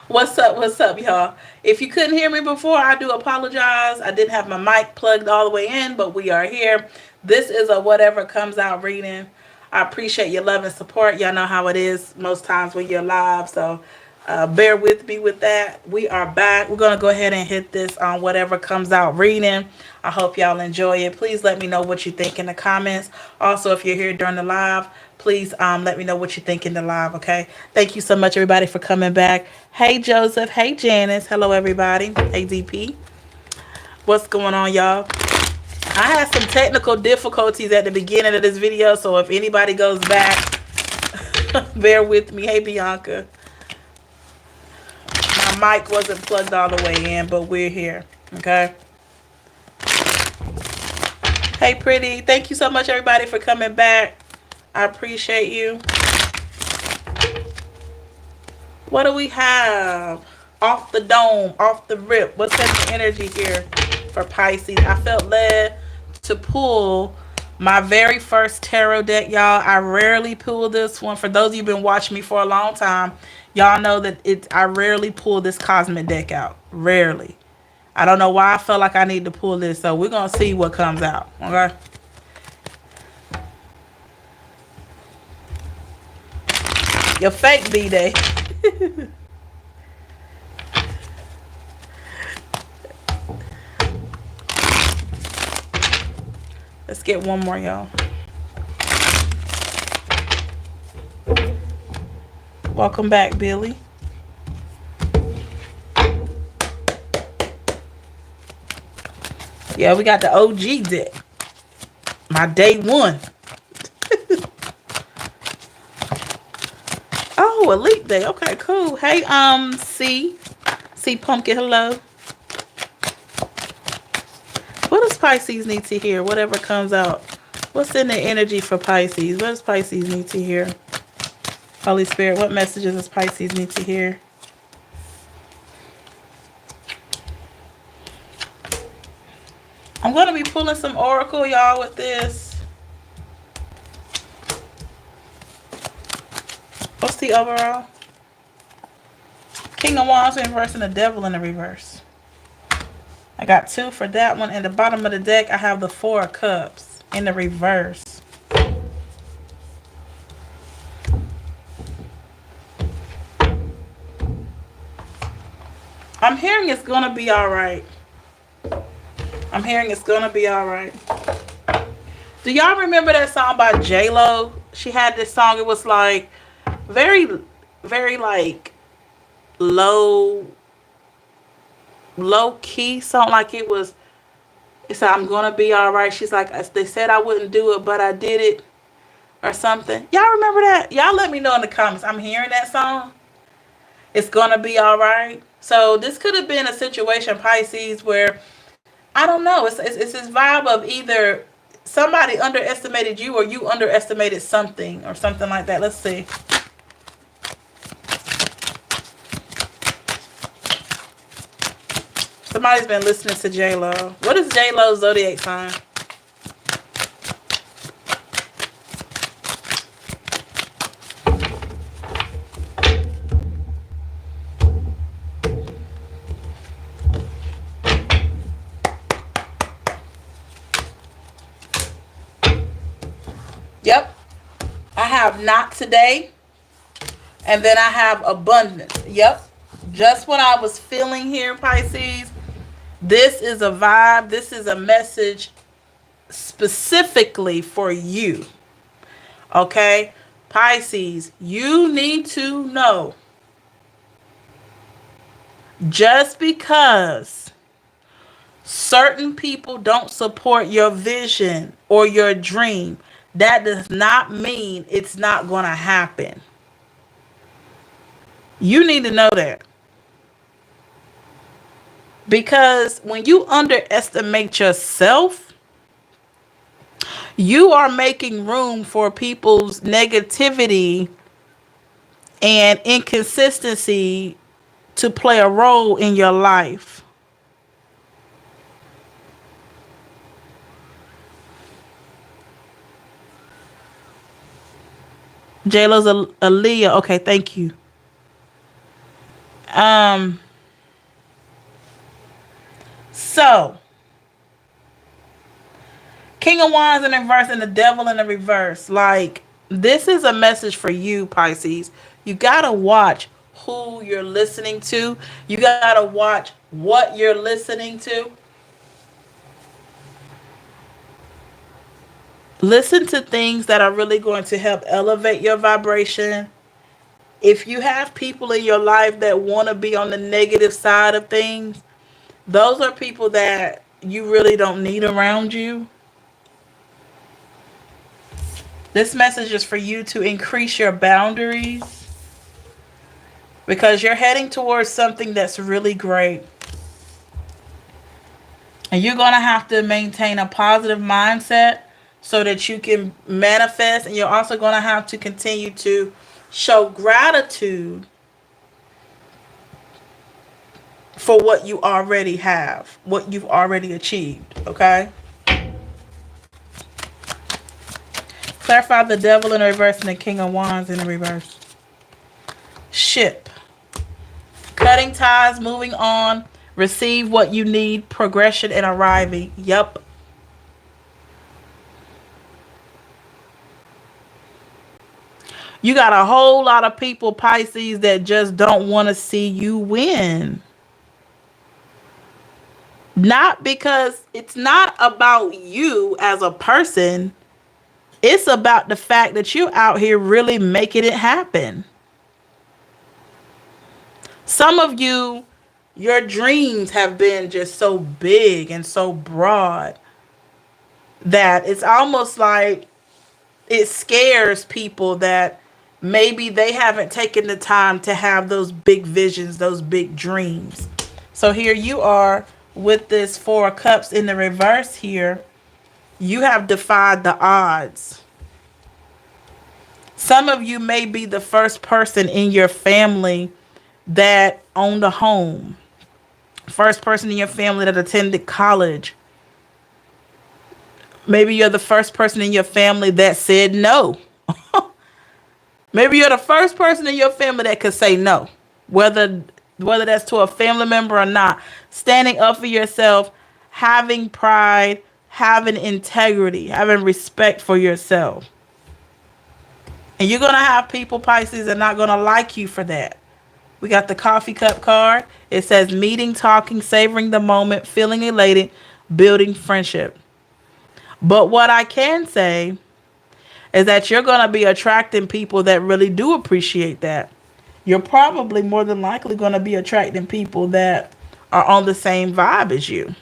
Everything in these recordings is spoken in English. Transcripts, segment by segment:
What's up, y'all? If you couldn't hear me before, I do apologize. I didn't have my mic plugged all the way in, but we are here. This is a whatever comes out reading. I appreciate your love and support. Y'all know how it is most times when you're live, so bear with me with that. We are back. We're gonna go ahead and hit this on whatever comes out reading. I hope y'all enjoy it. Please let me know what you think in the comments. Also, if you're here during the live, please let me know what you think in the live. Okay. Thank you so much, everybody, for coming back. Hey, Joseph. Hey, Janice. Hello, everybody. Hey, DP. What's going on, y'all? I had some technical difficulties at the beginning of this video, so if anybody goes back, bear with me. Hey, Bianca. My mic wasn't plugged all the way in, but we're here. Okay. Hey, pretty. Thank you so much, everybody, for coming back. I appreciate you. What do we have? Off the dome, off the rip. What's that energy here for Pisces? I felt led to pull my very first tarot deck, y'all. I rarely pull this one. For those of you who've been watching me for a long time, y'all know that I rarely pull this cosmic deck out. Rarely. I don't know why I felt like I need to pull this, so we're gonna see what comes out. Okay. Your fake B-Day. Let's get one more, y'all. Welcome back, Billy. Yeah, we got the OG deck. My day one. Oh, Elite Day. Okay, cool. Hey, C Pumpkin, hello. What does Pisces need to hear? Whatever comes out. What's in the energy for Pisces? What does Pisces need to hear? Holy Spirit, what messages does Pisces need to hear? I'm going to be pulling some oracle, y'all, with this. What's the overall? King of Wands in reverse and the Devil in the reverse. I got 2 for that one. And the bottom of the deck, I have the 4 of Cups in the reverse. I'm hearing it's going to be all right. I'm hearing it's going to be all right. Do y'all remember that song by J-Lo? She had this song. It was like very, very like low key. Something like it was. It said, I'm going to be all right. She's like, they said I wouldn't do it, but I did it. Or something. Y'all remember that? Y'all let me know in the comments. I'm hearing that song. It's going to be all right. So this could have been a situation, Pisces, where I don't know. It's this vibe of either somebody underestimated you or you underestimated something or something like that. Let's see. Somebody's been listening to J-Lo. What is J-Lo's zodiac sign? Yep. I have not today. And then I have abundance. Yep. Just what I was feeling here, Pisces. This is a vibe. This is a message specifically for you. Okay? Pisces, you need to know, just because certain people don't support your vision or your dream, that does not mean it's not going to happen. You need to know that. Because when you underestimate yourself, you are making room for people's negativity and inconsistency to play a role in your life. J-Lo's a Leah. Okay, thank you. Um, so King of Wands in reverse and the Devil in the reverse. Like, this is a message for you, Pisces. You gotta watch who you're listening to. You gotta watch what you're listening to. Listen to things that are really going to help elevate your vibration. If you have people in your life that want to be on the negative side of things, those are people that you really don't need around you. This message is for you to increase your boundaries because you're heading towards something that's really great. And you're going to have to maintain a positive mindset so that you can manifest. And you're also going to have to continue to show gratitude for what you already have, what you've already achieved. Okay? Clarify the Devil in reverse and the King of Wands in the reverse. Ship. Cutting ties, moving on, receive what you need, progression and arriving. Yup. You got a whole lot of people, Pisces, that just don't want to see you win. Not because it's not about you as a person. It's about the fact that you're out here really making it happen. Some of you, your dreams have been just so big and so broad that it's almost like it scares people that maybe they haven't taken the time to have those big visions, those big dreams. So here you are with this Four of Cups in the reverse here. You have defied the odds. Some of you may be the first person in your family that owned a home. First person in your family that attended college. Maybe you're the first person in your family that said no. Maybe you're the first person in your family that could say no. Whether that's to a family member or not. Standing up for yourself, having pride, having integrity, having respect for yourself. And you're going to have people, Pisces, that are not going to like you for that. We got the coffee cup card. It says meeting, talking, savoring the moment, feeling elated, building friendship. But what I can say is that you're going to be attracting people that really do appreciate that. You're probably more than likely going to be attracting people that are on the same vibe as you.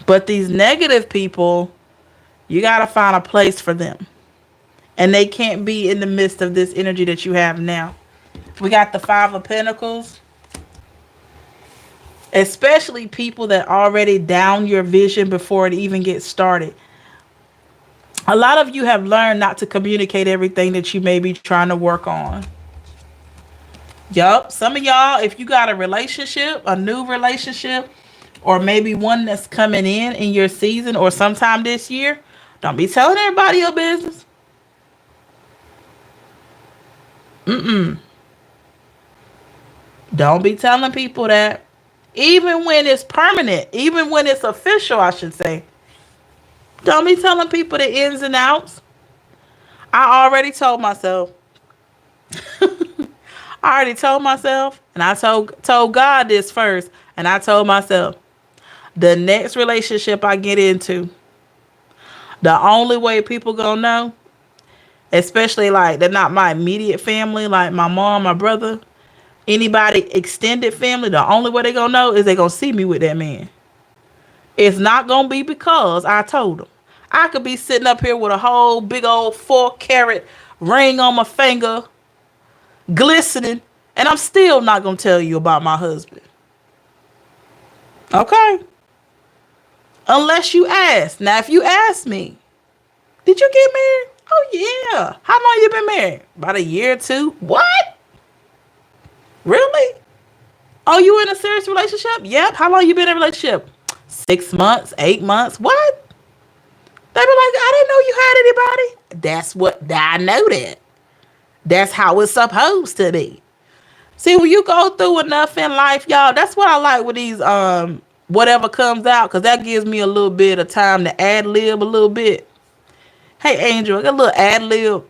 But these negative people, you got to find a place for them. And they can't be in the midst of this energy that you have now. We got the Five of Pentacles. Especially people that already down your vision before it even gets started. A lot of you have learned not to communicate everything that you may be trying to work on. Yup. Some of y'all, if you got a relationship, a new relationship, or maybe one that's coming in your season or sometime this year, don't be telling everybody your business. Don't be telling people that. Even when it's permanent, even when it's official, I should say. Don't be telling people the ins and outs. I already told myself. I already told myself, and I told God this first, and I told myself, the next relationship I get into, the only way people gonna know, especially like they're not my immediate family, like my mom, my brother, anybody extended family, the only way they gonna know is they gonna see me with that man. It's not gonna be because I told them. I could be sitting up here with a whole big old 4-carat ring on my finger, glistening, and I'm still not gonna tell you about my husband. Okay? Unless you ask. Now, if you ask me, did you get married? Oh yeah. How long you been married? About a year or two. What? Really? Oh, you in a serious relationship? Yep. How long you been in a relationship? 6 months, 8 months. What? They be like, I didn't know you had anybody. That's what I know that. That's how it's supposed to be. See, when you go through enough in life, y'all, that's what I like with these whatever comes out, because that gives me a little bit of time to ad lib a little bit. Hey Angel, I got a little ad lib.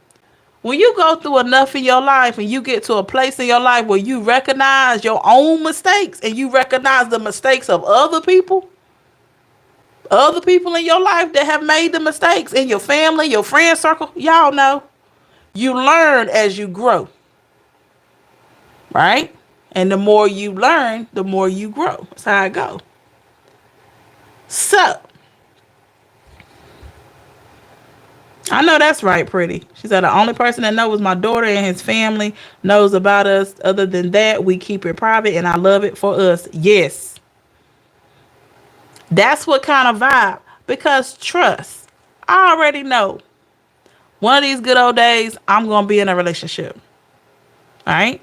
When you go through enough in your life and you get to a place in your life where you recognize your own mistakes and you recognize the mistakes of other people in your life that have made the mistakes in your family, your friend circle, y'all know. You learn as you grow, right? And the more you learn, the more you grow. That's how I go. So, I know that's right, pretty. She said the only person that knows my daughter and his family knows about us. Other than that, we keep it private and I love it for us. Yes. That's what kind of vibe. Because trust, I already know one of these good old days, I'm going to be in a relationship. All right?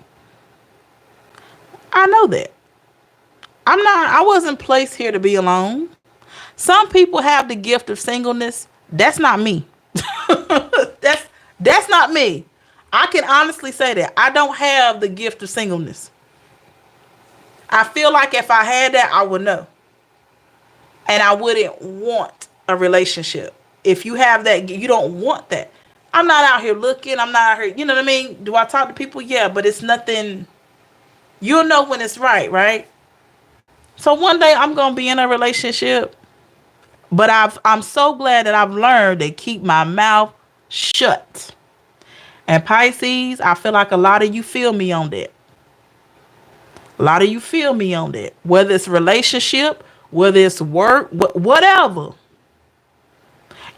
I know that. I wasn't placed here to be alone. Some people have the gift of singleness. That's not me. that's not me. I can honestly say that. I don't have the gift of singleness. I feel like if I had that, I would know. And I wouldn't want a relationship. If you have that, you don't want that. I'm not out here looking. I'm not out here, you know what I mean? Do I talk to people? Yeah, but it's nothing. You'll know when it's right, right? So one day I'm going to be in a relationship. But I'm so glad that I've learned to keep my mouth shut. And Pisces, I feel like a lot of you feel me on that. A lot of you feel me on that. Whether it's relationship, whether it's work, whatever.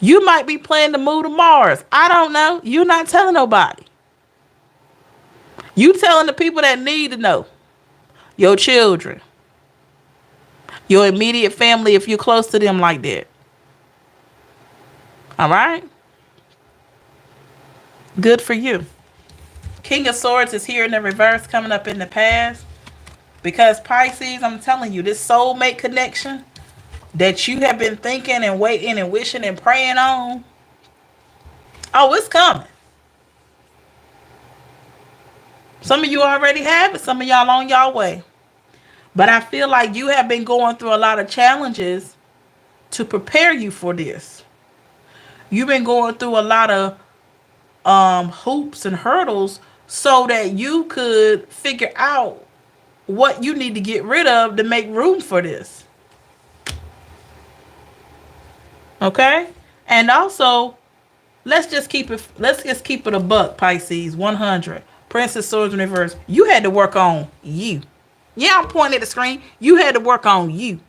You might be planning to move to Mars. I don't know. You're not telling nobody. You telling the people that need to know. Your children. Your immediate family if you're close to them like that. All right? Good for you. King of Swords is here in the reverse, coming up in the past. Because Pisces, I'm telling you, this soulmate connection that you have been thinking and waiting and wishing and praying on. Oh, it's coming. Some of you already have it. Some of y'all on y'all way. But I feel like you have been going through a lot of challenges to prepare you for this. You've been going through a lot of hoops and hurdles so that you could figure out what you need to get rid of to make room for this. Okay? And also, let's just keep it a buck, Pisces, 100. Princess Swords in reverse. You had to work on you. Yeah, I'm pointing at the screen. You had to work on you.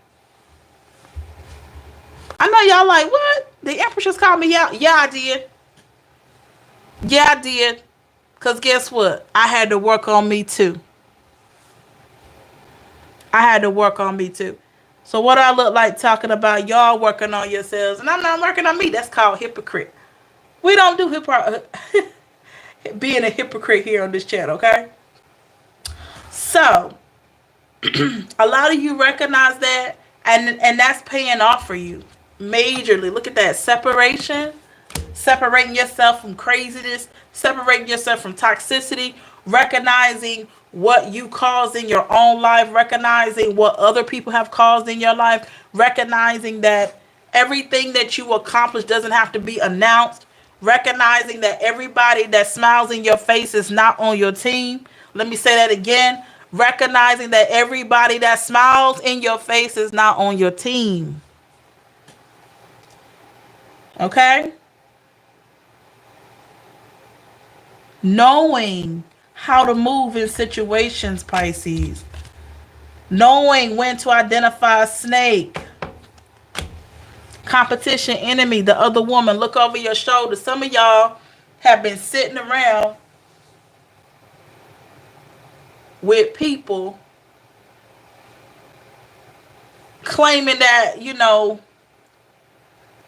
I know y'all like, what? The Empress just called me out. Yeah, I did. Yeah, I did. Because guess what? I had to work on me too. I had to work on me too. So what I look like talking about y'all working on yourselves and I'm not working on me? That's called hypocrite. We don't do being a hypocrite here on this channel, okay? So, a lot of you recognize that and that's paying off for you majorly. Look at that separation. Separating yourself from craziness, separating yourself from toxicity, recognizing what you caused in your own life, recognizing what other people have caused in your life, recognizing that everything that you accomplish doesn't have to be announced, recognizing that everybody that smiles in your face is not on your team. Let me say that again. Recognizing that everybody that smiles in your face is not on your team. Okay? Knowing how to move in situations, Pisces. Knowing when to identify a snake. Competition, enemy, the other woman. Look over your shoulder. Some of y'all have been sitting around with people claiming that, you know,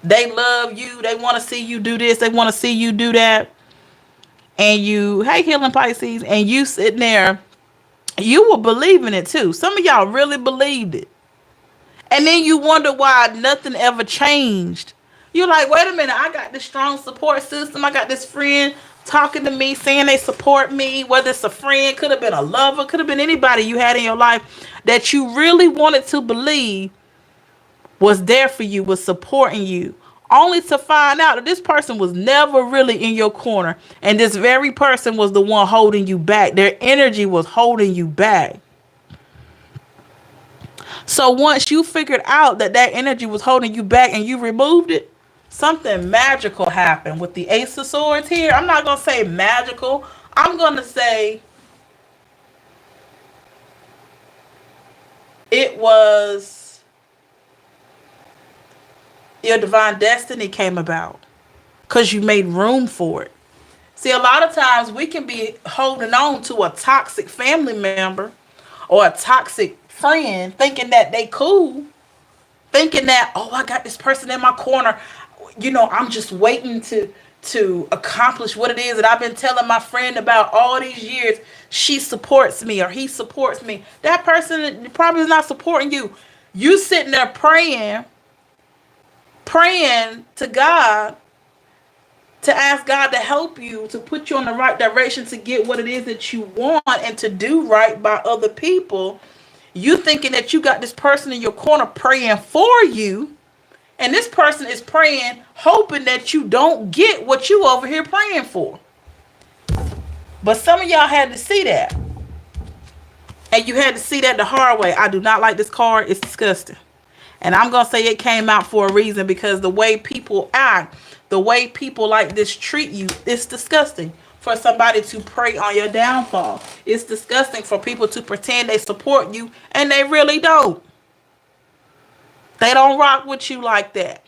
they love you. They want to see you do this. They want to see you do that. And you, hey, Healing Pisces, and you sitting there, you were believing it too. Some of y'all really believed it. And then you wonder why nothing ever changed. You're like, wait a minute, I got this strong support system. I got this friend talking to me, saying they support me, whether it's a friend, could have been a lover, could have been anybody you had in your life that you really wanted to believe was there for you, was supporting you, only to find out that this person was never really in your corner, and this very person was the one holding you back. Their energy was holding you back. So once you figured out that that energy was holding you back and you removed it, something magical happened with the Ace of Swords here. I'm not going to say magical. I'm going to say it was your divine destiny came about because you made room for it. See, a lot of times we can be holding on to a toxic family member or a toxic friend thinking that they cool, thinking that, oh, I got this person in my corner. You know, I'm just waiting to accomplish what it is that I've been telling my friend about all these years. She supports me or he supports me. That person probably is not supporting you. You sitting there praying to God, to ask God to help you, to put you in the right direction, to get what it is that you want and to do right by other people. You thinking that you got this person in your corner praying for you, and this person is praying, hoping that you don't get what you over here praying for. But some of y'all had to see that. And you had to see that the hard way. I do not like this card. It's disgusting. And I'm going to say it came out for a reason, because the way people act, the way people like this treat you, it's disgusting. For somebody to prey on your downfall, it's disgusting for people to pretend they support you and they really don't. They don't rock with you like that.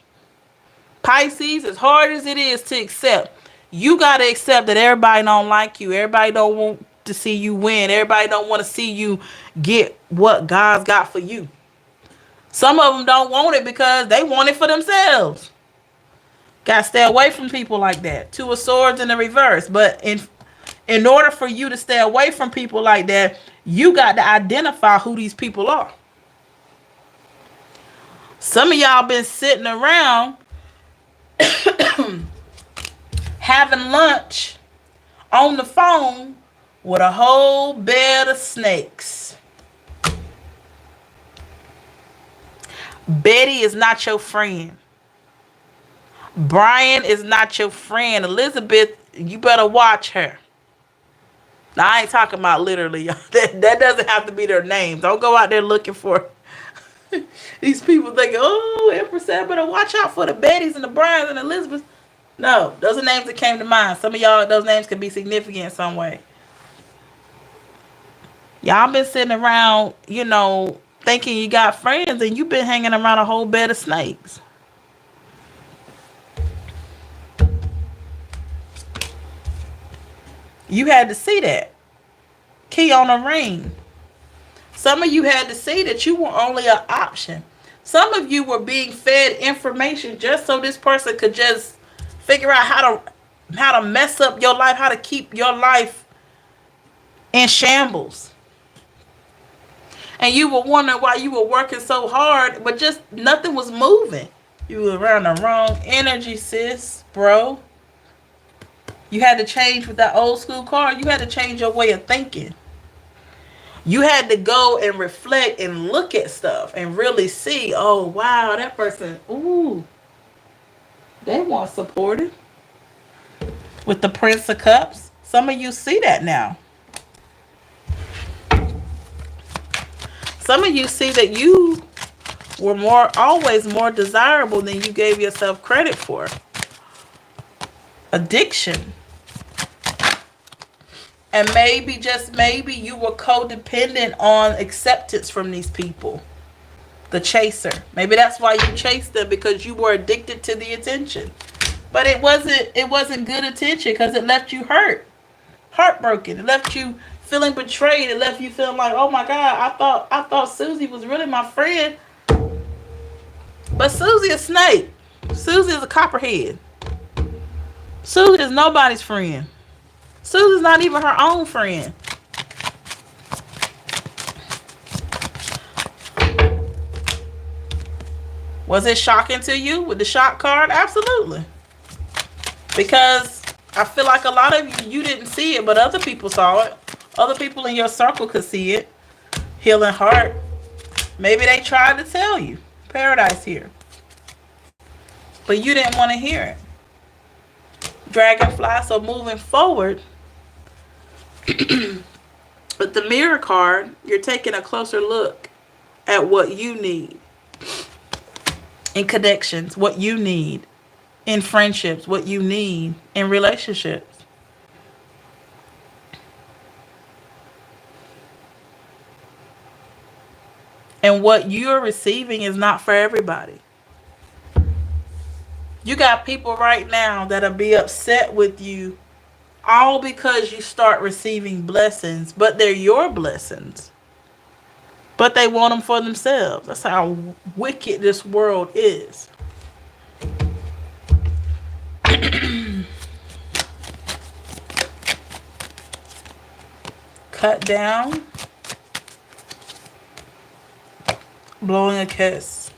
Pisces, as hard as it is to accept, you got to accept that everybody don't like you. Everybody don't want to see you win. Everybody don't want to see you get what God's got for you. Some of them don't want it because they want it for themselves. Got to stay away from people like that. Two of Swords in the reverse. But in order for you to stay away from people like that, you got to identify who these people are. Some of y'all been sitting around having lunch on the phone with a whole bed of snakes. Betty is not your friend. Brian is not your friend. Elizabeth, you better watch her. Now, I ain't talking about literally. That doesn't have to be their names. Don't go out there looking for these people thinking, oh, Empress said, better watch out for the Bettys and the Brians and Elizabeth. No, those are names that came to mind. Some of y'all, those names could be significant in some way. Y'all been sitting around, thinking you got friends, and you've been hanging around a whole bed of snakes. You had to see that. Key on a ring. Some of you had to see that you were only an option. Some of you were being fed information just so this person could just figure out how to mess up your life, how to keep your life in shambles. And you were wondering why you were working so hard, but just nothing was moving. You were around the wrong energy, sis, bro. You had to change with that old school card. You had to change your way of thinking. You had to go and reflect and look at stuff and really see, oh, wow, that person, ooh, they want supported. With the Prince of Cups, some of you see that now. Some of you see that you were always more desirable than you gave yourself credit for. Addiction. And maybe, just maybe, you were codependent on acceptance from these people. The chaser. Maybe that's why you chased them, because you were addicted to the attention. But it wasn't good attention, because it left you heartbroken. It left you feeling betrayed. It left you feeling like, oh my God, I thought Susie was really my friend. But Susie is a snake. Susie is a copperhead. Susie is nobody's friend. Susie's not even her own friend. Was it shocking to you with the shock card? Absolutely. Because I feel like a lot of you didn't see it, but other people saw it. Other people in your circle could see it. Healing heart. Maybe they tried to tell you. Paradise here. But you didn't want to hear it. Dragonfly. So moving forward, with the mirror card, you're taking a closer look at what you need in connections, what you need in friendships, what you need in relationships. And what you're receiving is not for everybody. You got people right now that'll be upset with you all because you start receiving blessings, but they're your blessings. But they want them for themselves. That's how wicked this world is. Cut down. Blowing a kiss.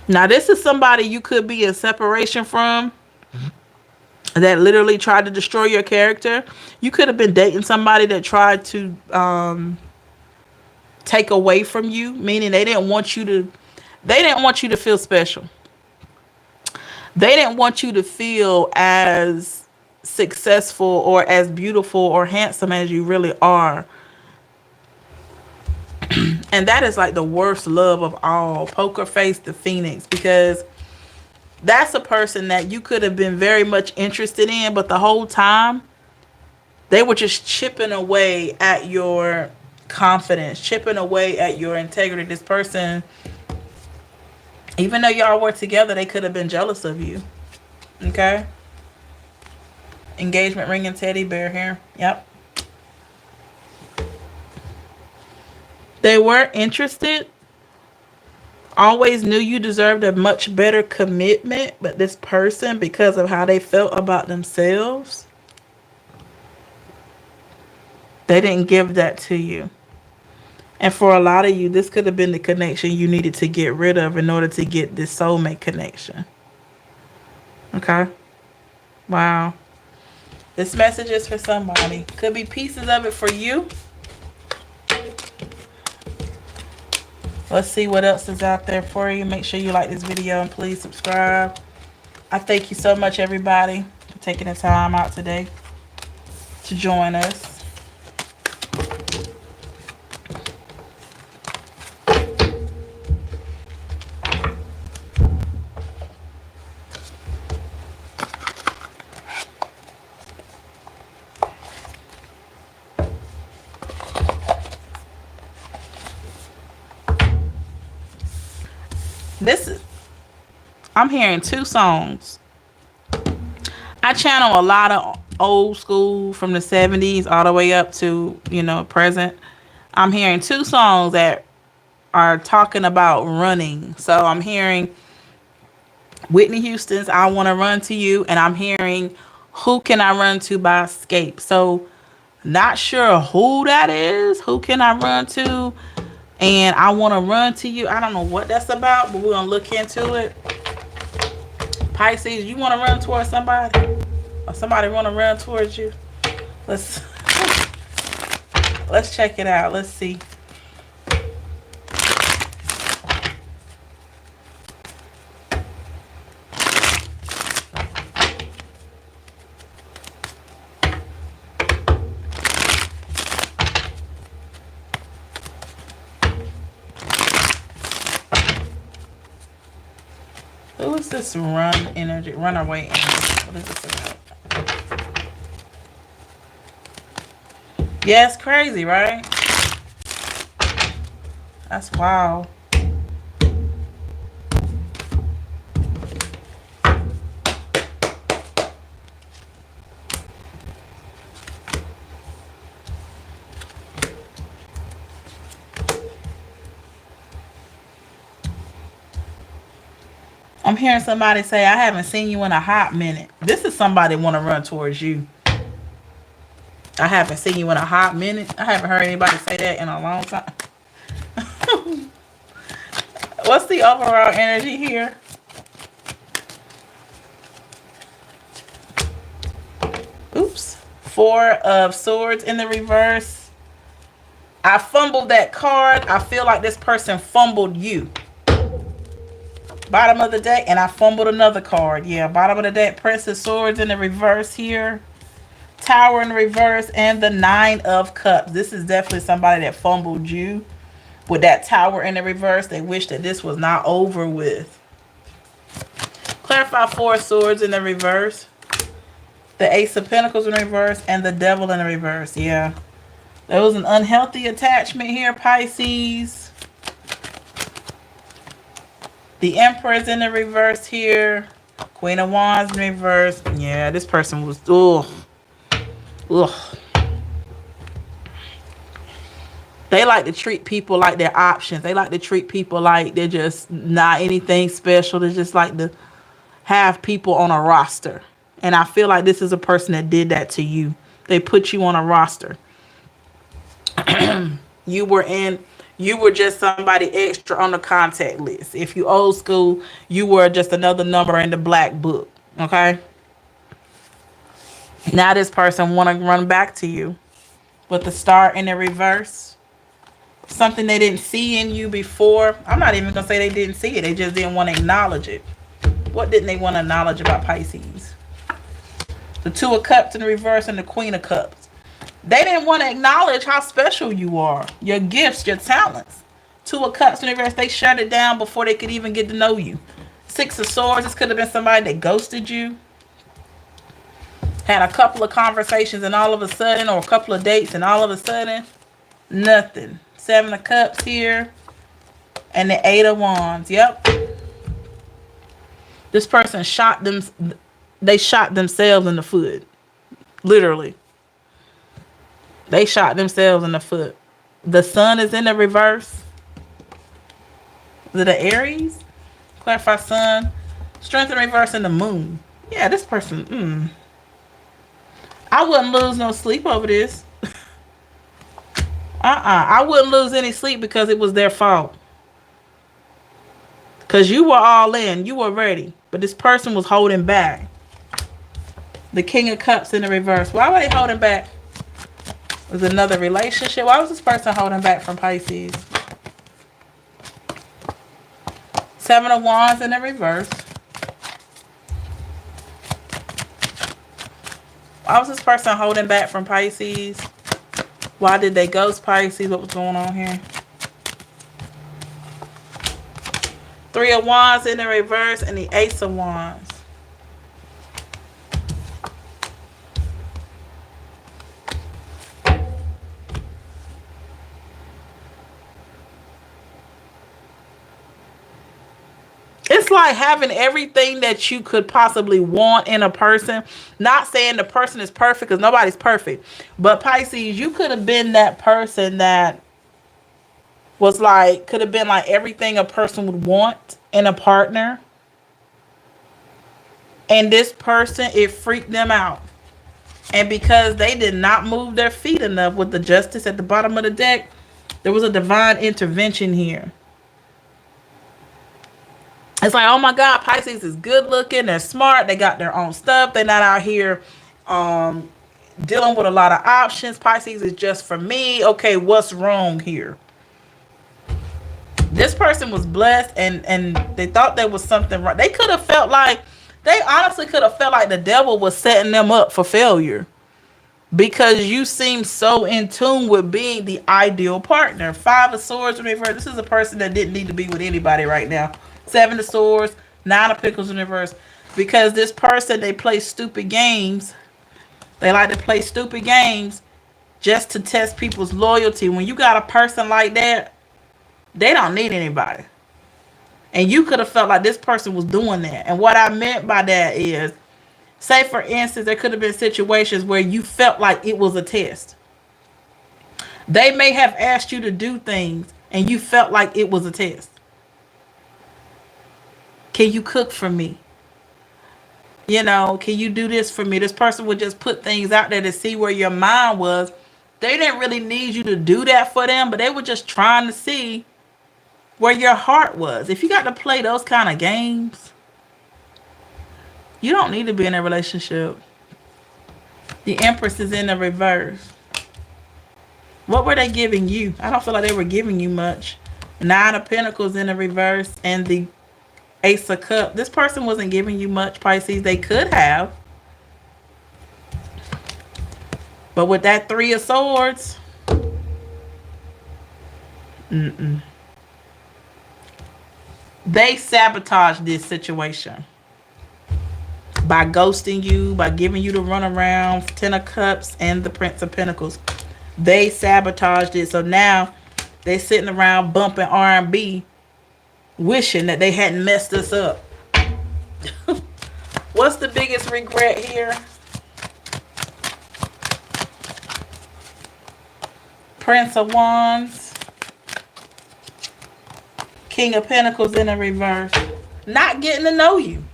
Now, this is somebody you could be in separation from that literally tried to destroy your character. You could have been dating somebody that tried to take away from you, meaning they didn't want you to feel special. They didn't want you to feel as successful or as beautiful or handsome as you really are. And that is like the worst love of all. Poker face the phoenix, because that's a person that you could have been very much interested in, but the whole time they were just chipping away at your confidence, chipping away at your integrity. This person, even though y'all were together, they could have been jealous of you. Okay? Engagement ring and teddy bear here. Yep. They were interested. Always knew you deserved a much better commitment, but this person, because of how they felt about themselves, they didn't give that to you. And for a lot of you, this could have been the connection you needed to get rid of in order to get this soulmate connection. Okay? Wow. This message is for somebody. Could be pieces of it for you. Let's see what else is out there for you. Make sure you like this video and please subscribe. I thank you so much, everybody, for taking the time out today to join us. I'm hearing two songs. I channel a lot of old school from the 70s all the way up to, present. I'm hearing two songs that are talking about running. So I'm hearing Whitney Houston's I Want to Run to You, and I'm hearing Who Can I Run to by Escape. So not sure who that is. Who Can I Run to? And I Want to Run to You. I don't know what that's about, but we're going to look into it. Pisces, you want to run towards somebody? Or somebody want to run towards you? Let's check it out. Let's see. Who is this runaway energy? What is this about? Yeah, it's crazy, right? That's wild. I'm hearing somebody say, I haven't seen you in a hot minute. This is somebody want to run towards you. I haven't seen you in a hot minute. I haven't heard anybody say that in a long time. What's the overall energy here? Four of Swords in the reverse. I fumbled that card. I feel like this person fumbled you. Bottom of the deck, and I fumbled another card. Yeah, bottom of the deck, Prince of Swords in the reverse here. Tower in the reverse, and the Nine of Cups. This is definitely somebody that fumbled you with that Tower in the reverse. They wish that this was not over with. Clarify Four of Swords in the reverse. The Ace of Pentacles in the reverse, and the Devil in the reverse. Yeah. There was an unhealthy attachment here, Pisces. The Empress in the reverse here. Queen of Wands in reverse. Yeah, this person was... Ugh. Ugh. They like to treat people like they're options. They like to treat people like they're just not anything special. They just like to have people on a roster. And I feel like this is a person that did that to you. They put you on a roster. You were just somebody extra on the contact list. If you old school, you were just another number in the black book. Okay? Now this person want to run back to you with the Star in the reverse. Something they didn't see in you before. I'm not even going to say they didn't see it. They just didn't want to acknowledge it. What didn't they want to acknowledge about Pisces? The Two of Cups in the reverse and the Queen of Cups. They didn't want to acknowledge how special you are. Your gifts, your talents. Two of Cups in the reverse. They shut it down before they could even get to know you. Six of Swords. This could have been somebody that ghosted you. Had a couple of conversations and all of a sudden, or a couple of dates and all of a sudden, nothing. Seven of Cups here. And the Eight of Wands. Yep. This person shot them. They shot themselves in the foot. Literally. They shot themselves in the foot. The Sun is in the reverse. Is it the Aries? Clarify Sun. Strength in reverse and the Moon. Yeah, this person. I wouldn't lose no sleep over this. I wouldn't lose any sleep because it was their fault. Because you were all in. You were ready. But this person was holding back. The King of Cups in the reverse. Why were they holding back? Was another relationship? Why was this person holding back from Pisces? Seven of Wands in the reverse. Why was this person holding back from Pisces? Why did they ghost Pisces? What was going on here? Three of Wands in the reverse and the Ace of Wands. It's like having everything that you could possibly want in a person. Not saying the person is perfect, because nobody's perfect. But Pisces, you could have been that person that was like, could have been like everything a person would want in a partner. And this person, it freaked them out. And because they did not move their feet enough with the Justice at the bottom of the deck, there was a divine intervention here. It's like, oh my God, Pisces is good looking. They're smart. They got their own stuff. They're not out here dealing with a lot of options. Pisces is just for me. Okay, what's wrong here? This person was blessed and they thought there was something wrong. They could have felt like, they honestly could have felt like the devil was setting them up for failure. Because you seem so in tune with being the ideal partner. Five of Swords in reverse. This is a person that didn't need to be with anybody right now. Seven of Swords, Nine of Pentacles in reverse. Because this person, they play stupid games. They like to play stupid games just to test people's loyalty. When you got a person like that, they don't need anybody. And you could have felt like this person was doing that. And what I meant by that is, say for instance, there could have been situations where you felt like it was a test. They may have asked you to do things and you felt like it was a test. Can you cook for me? You know, can you do this for me? This person would just put things out there to see where your mind was. They didn't really need you to do that for them, but they were just trying to see where your heart was. If you got to play those kind of games, you don't need to be in a relationship. The Empress is in the reverse. What were they giving you? I don't feel like they were giving you much. Nine of Pentacles in the reverse and the Ace of Cups. This person wasn't giving you much, Pisces. They could have. But with that Three of Swords, they sabotaged this situation by ghosting you, by giving you the runaround. Ten of Cups and the Prince of Pentacles. They sabotaged it. So now they sitting around bumping R&B, wishing that they hadn't messed us up. What's the biggest regret here? Prince of Wands. King of Pentacles in the reverse. Not getting to know you.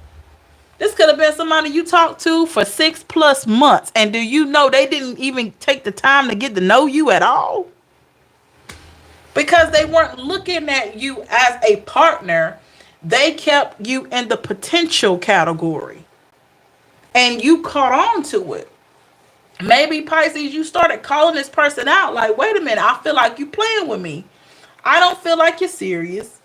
This could have been somebody you talked to for 6+ months. And do you know they didn't even take the time to get to know you at all? Because they weren't looking at you as a partner. They kept you in the potential category. And you caught on to it. Maybe, Pisces, you started calling this person out. Like, wait a minute, I feel like you playing with me. I don't feel like you're serious.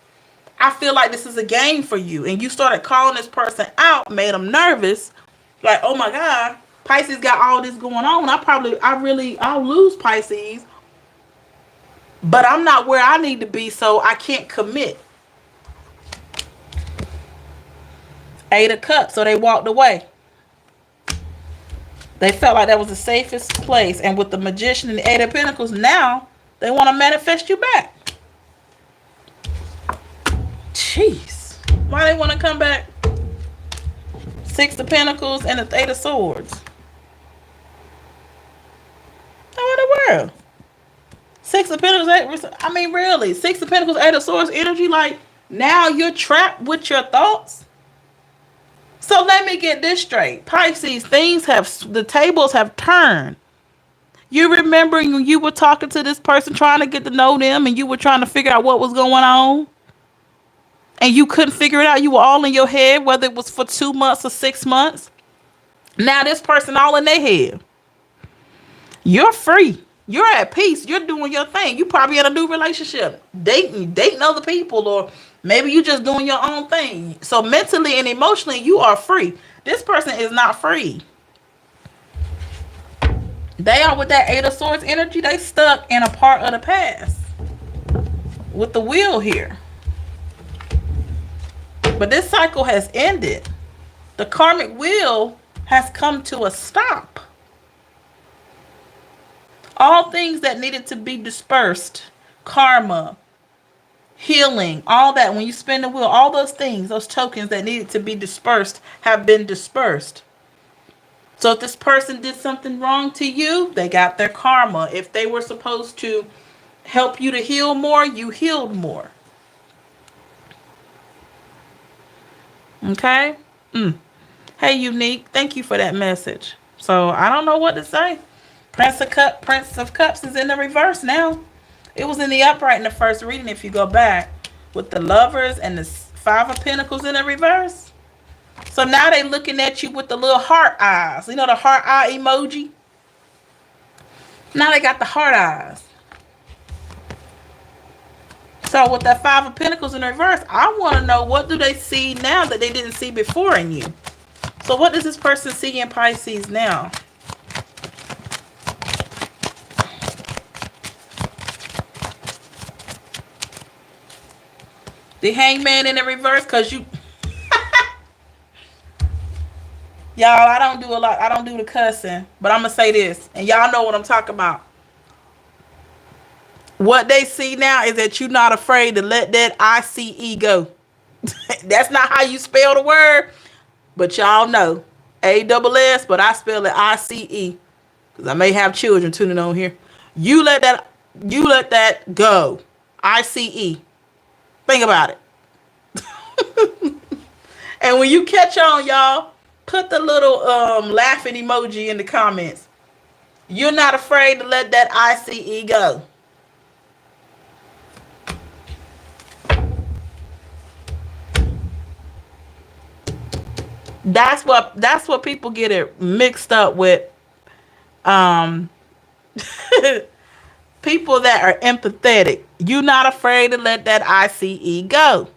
I feel like this is a game for you. And you started calling this person out, made them nervous. Like, oh my God, Pisces got all this going on. I'll lose, Pisces. But I'm not where I need to be, so I can't commit. Eight of Cups, so they walked away. They felt like that was the safest place. And with the Magician and the Eight of Pentacles, now they want to manifest you back. Jeez. Why they want to come back? Six of Pentacles and the Eight of Swords. How in the world? Six of Pentacles, I mean, really. Six of Pentacles, Eight of Swords energy. Like, now you're trapped with your thoughts. So let me get this straight. Pisces, the tables have turned. You remember when you were talking to this person, trying to get to know them, and you were trying to figure out what was going on? And you couldn't figure it out. You were all in your head, whether it was for 2 months or 6 months. Now this person all in their head. You're free. You're at peace. You're doing your thing. You probably in a new relationship, dating other people, or maybe you just doing your own thing. So mentally and emotionally, you are free. This person is not free. They are with that Eight of Swords energy. They stuck in a part of the past with the wheel here. But this cycle has ended. The karmic wheel has come to a stop. All things that needed to be dispersed, karma, healing, all that, when you spin the wheel, all those things, those tokens that needed to be dispersed have been dispersed. So if this person did something wrong to you, they got their karma. If they were supposed to help you to heal more, you healed more. Okay? Hey, Unique, thank you for that message. So I don't know what to say. Prince of Cups is in the reverse now. It was in the upright in the first reading if you go back, with the Lovers and the Five of Pentacles in the reverse. So now they looking at you with the little heart eyes. You know the heart eye emoji? Now they got the heart eyes. So with that Five of Pentacles in the reverse, I want to know, what do they see now that they didn't see before in you? So what does this person see in Pisces now? The Hangman in the reverse, because you... Y'all, I don't do a lot. I don't do the cussing. But I'm going to say this. And y'all know what I'm talking about. What they see now is that you're not afraid to let that ICE go. That's not how you spell the word. But y'all know. ASS, but I spell it ICE. Because I may have children tuning on here. You let that go. ICE. Think about it. And when you catch on, y'all, put the little laughing emoji in the comments. You're not afraid to let that ICE go. That's what people get it mixed up with. Um, people that are empathetic, you're not afraid to let that ICE go.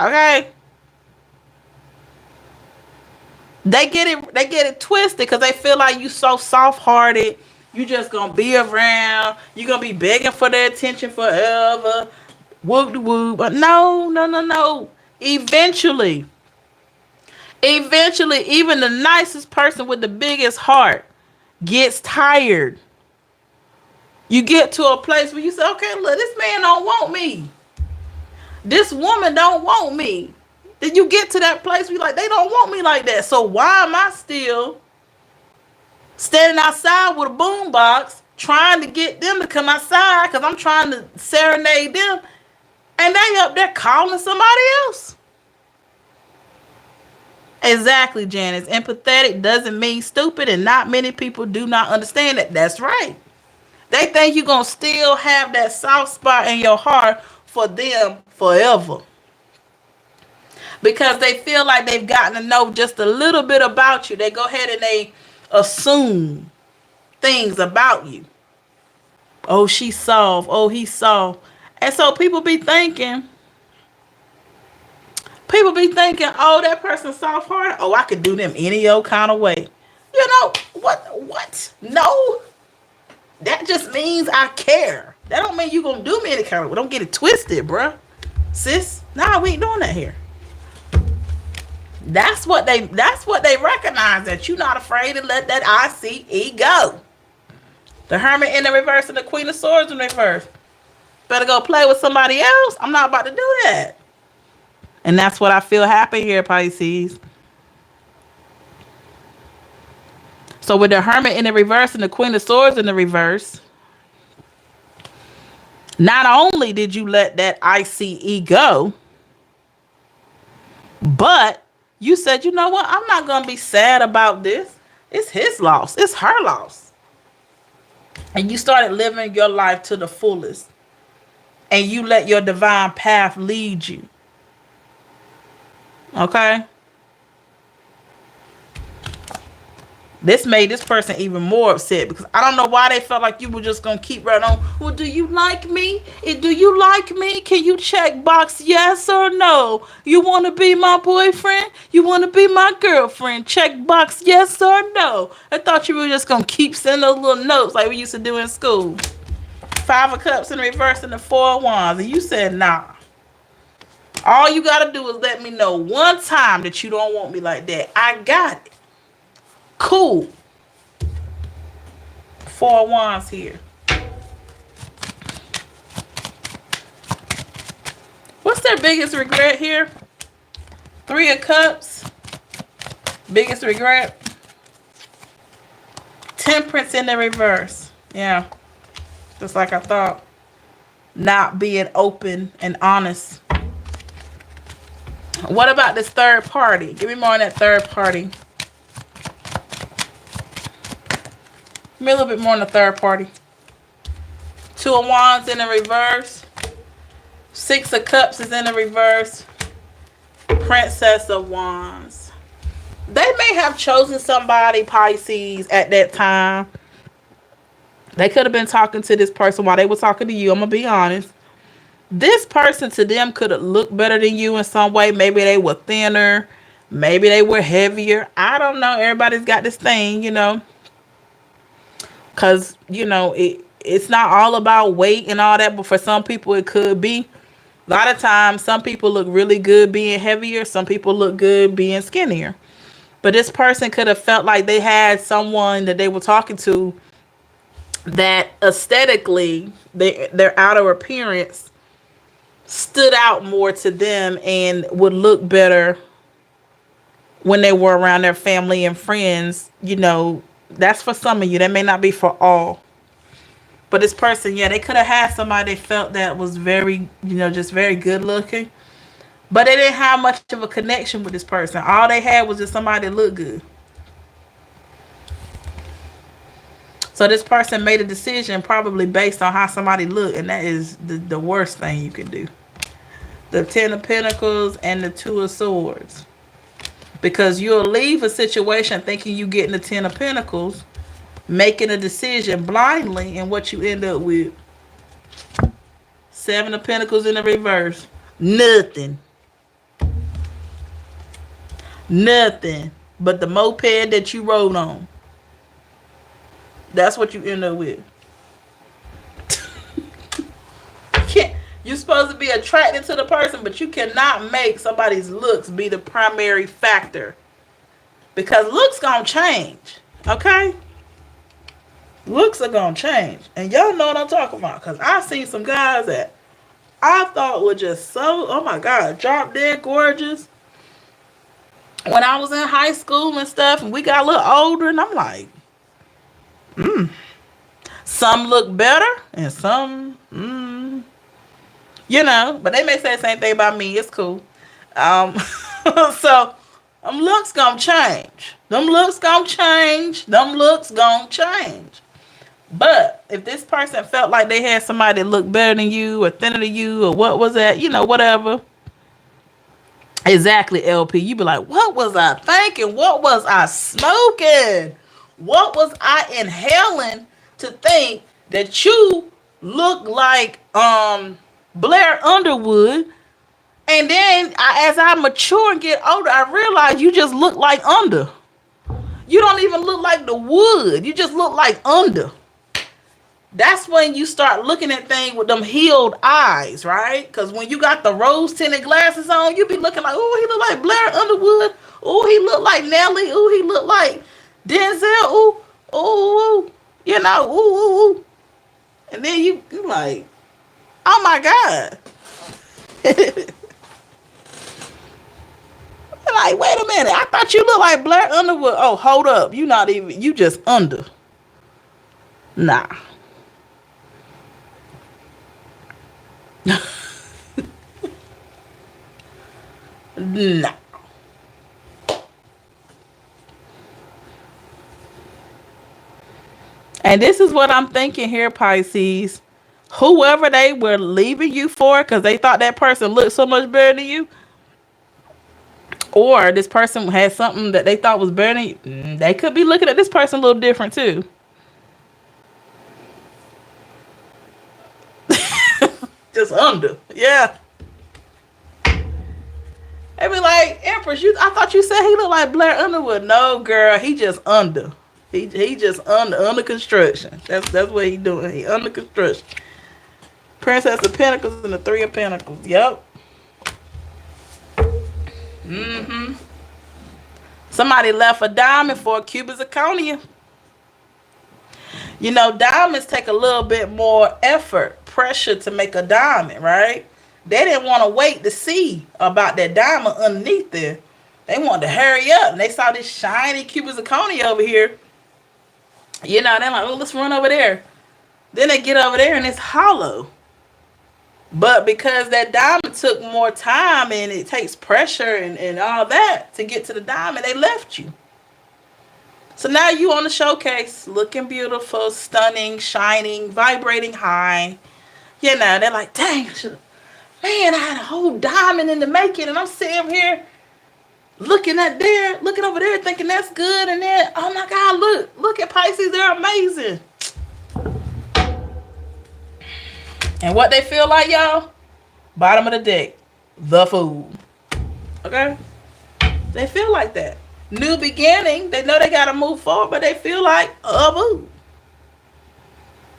Okay? They get it twisted because they feel like you so soft hearted. You just gonna be around. You gonna be begging for their attention forever. Whoop de whoop. But no, no, no, no. Eventually, eventually, even the nicest person with the biggest heart gets tired. You get to a place where you say, okay, look, this man don't want me. This woman don't want me. Then you get to that place where you're like, they don't want me like that. So why am I still standing outside with a boombox trying to get them to come outside because I'm trying to serenade them and they up there calling somebody else? Exactly, Janice. Empathetic doesn't mean stupid, and not many people do not understand that. That's right. They think you're going to still have that soft spot in your heart for them forever because they feel like they've gotten to know just a little bit about you. They go ahead and they assume things about you. Oh, she's soft. Oh, he's soft. And so people be thinking, oh, that person's soft hearted. Oh, I could do them any old kind of way. You know, what? No. That just means I care. That don't mean you gonna do me any kind of way. Don't get it twisted, bruh. Sis. Nah, we ain't doing that here. That's what they recognize, that you're not afraid to let that ICE go. The Hermit in the reverse and the Queen of Swords in the reverse. Better go play with somebody else. I'm not about to do that. And that's what I feel happen here, Pisces. So with the Hermit in the reverse and the Queen of Swords in the reverse, not only did you let that ICE go, but you said, you know what? I'm not going to be sad about this. It's his loss. It's her loss. And you started living your life to the fullest. And you let your divine path lead you. Okay? This made this person even more upset because I don't know why they felt like you were just going to keep right on. Well, do you like me? Do you like me? Can you check box yes or no? You want to be my boyfriend? You want to be my girlfriend? Check box yes or no. I thought you were just going to keep sending those little notes like we used to do in school. 5 of Cups in reverse and the 4 of Wands. And you said, nah. All you got to do is let me know one time that you don't want me like that. I got it. Cool. 4 of Wands here. What's their biggest regret here? 3 of Cups. Biggest regret. Temperance in the reverse. Yeah. Just like I thought. Not being open and honest. What about this third party? Give me more on that third party. Give me a little bit more on the third party. 2 of Wands in the reverse. 6 of Cups is in the reverse. Princess of Wands. They may have chosen somebody, Pisces, at that time. They could have been talking to this person while they were talking to you. I'm going to be honest. This person to them could have looked better than you in some way. Maybe they were thinner. Maybe they were heavier. I don't know. Everybody's got this thing, you know. Because, you know, it's not all about weight and all that. But for some people, it could be. A lot of times, some people look really good being heavier. Some people look good being skinnier. But this person could have felt like they had someone that they were talking to that aesthetically, their outer appearance stood out more to them and would look better when they were around their family and friends. You know, that's for some of you. That may not be for all. But this person, yeah, they could have had somebody they felt that was very, you know, just very good looking. But they didn't have much of a connection with this person. All they had was just somebody that looked good. So this person made a decision probably based on how somebody looked. And that is the worst thing you can do. The 10 of Pentacles and the 2 of Swords. Because you'll leave a situation thinking you getting the 10 of Pentacles. Making a decision blindly, and what you end up with. Seven of Pentacles in the reverse. Nothing. Nothing but the moped that you rode on. That's what you end up with. You're supposed to be attracted to the person, but you cannot make somebody's looks be the primary factor. Because looks gonna change. Okay? Looks are gonna change. And y'all know what I'm talking about. Because I've seen some guys that I thought were just so, oh my God, drop dead gorgeous. When I was in high school and stuff, and we got a little older, and I'm like, some look better, and some, you know, but they may say the same thing about me. It's cool. So, them looks gonna change. Them looks gonna change. Them looks gonna change. But if this person felt like they had somebody that looked better than you, or thinner than you, or what was that, you know, whatever. Exactly, LP. You be like, what was I thinking? What was I smoking? What was I inhaling to think that you look like Blair Underwood? And then as I mature and get older, I realize you just look like Under. You don't even look like the wood. You just look like Under. That's when you start looking at things with them healed eyes, right? Because when you got the rose tinted glasses on, you be looking like, oh, he look like Blair Underwood. Oh, he look like Nelly. Oh, he look like Denzel. Oh, you know, ooh. And then you like, oh my God. Like, wait a minute. I thought you looked like Blair Underwood. Oh, hold up. You just Under. Nah. No. And this is what I'm thinking here, Pisces. Whoever they were leaving you for because they thought that person looked so much better than you, or this person had something that they thought was better than you, they could be looking at this person a little different too. Just Under. Yeah. They be like, Empress, I thought you said he looked like Blair Underwood. No, girl, he just Under. He just under construction. That's what he doing. He under construction. Princess of Pentacles and the Three of Pentacles. Yep. Somebody left a diamond for a cubic zirconia. You know, diamonds take a little bit more effort, pressure to make a diamond, right? They didn't want to wait to see about that diamond underneath there. They wanted to hurry up. And they saw this shiny cubic zirconia over here. You know, they're like, oh, let's run over there. Then they get over there and it's hollow. But because that diamond took more time and it takes pressure and all that to get to the diamond, they left you. So now you on the showcase, looking beautiful, stunning, shining, vibrating high. You know, they're like, dang, man, I had a whole diamond in the making, and I'm sitting here looking over there, thinking that's good, and then, oh my God, look at Pisces, they're amazing. And what they feel like, y'all? Bottom of the deck, the fool. Okay? They feel like that. New beginning, they know they gotta move forward, but they feel like a boo.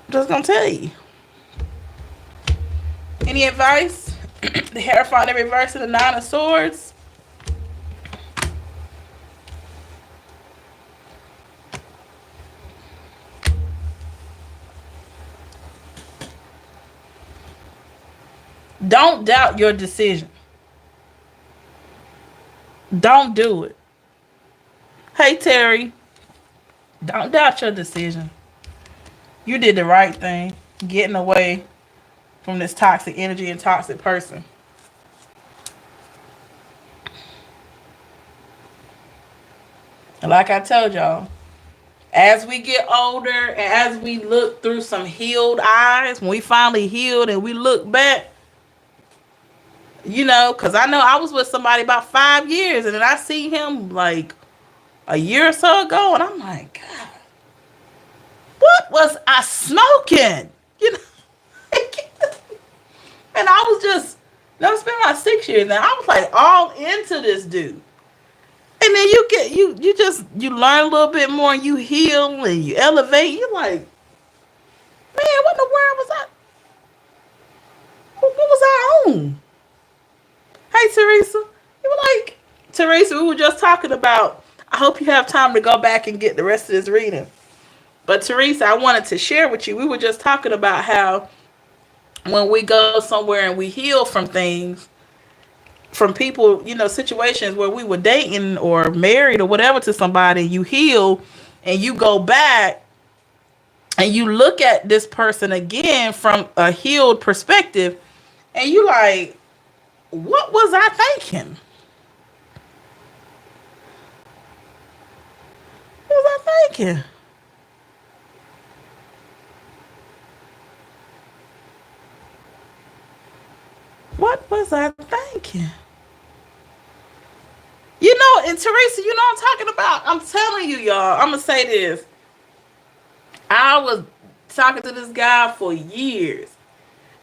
Just gonna tell you. Any advice? The Hierophant in reverse and the Nine of Swords. Don't doubt your decision. Don't do it. Hey, Terry. Don't doubt your decision. You did the right thing. Getting away from this toxic energy and toxic person. And like I told y'all, as we get older and as we look through some healed eyes, when we finally healed and we look back, you know, because I know I was with somebody about 5 years and then I see him like a year or so ago and I'm like, God, what was I smoking? You know, and I was just, it's been like 6 years now. I was like all into this dude. And then you learn a little bit more and you heal and you elevate. You're like, man, what in the world was I? What was I on? Hey, Teresa. You were like, Teresa, we were just talking about, I hope you have time to go back and get the rest of this reading. But Teresa, I wanted to share with you, we were just talking about how when we go somewhere and we heal from things, from people, situations where we were dating or married or whatever to somebody, you heal and you go back and you look at this person again from a healed perspective and you like, what was I thinking? What was I thinking? What was I thinking? And Teresa, I'm talking about. I'm telling you, y'all. I'm going to say this. I was talking to this guy for years.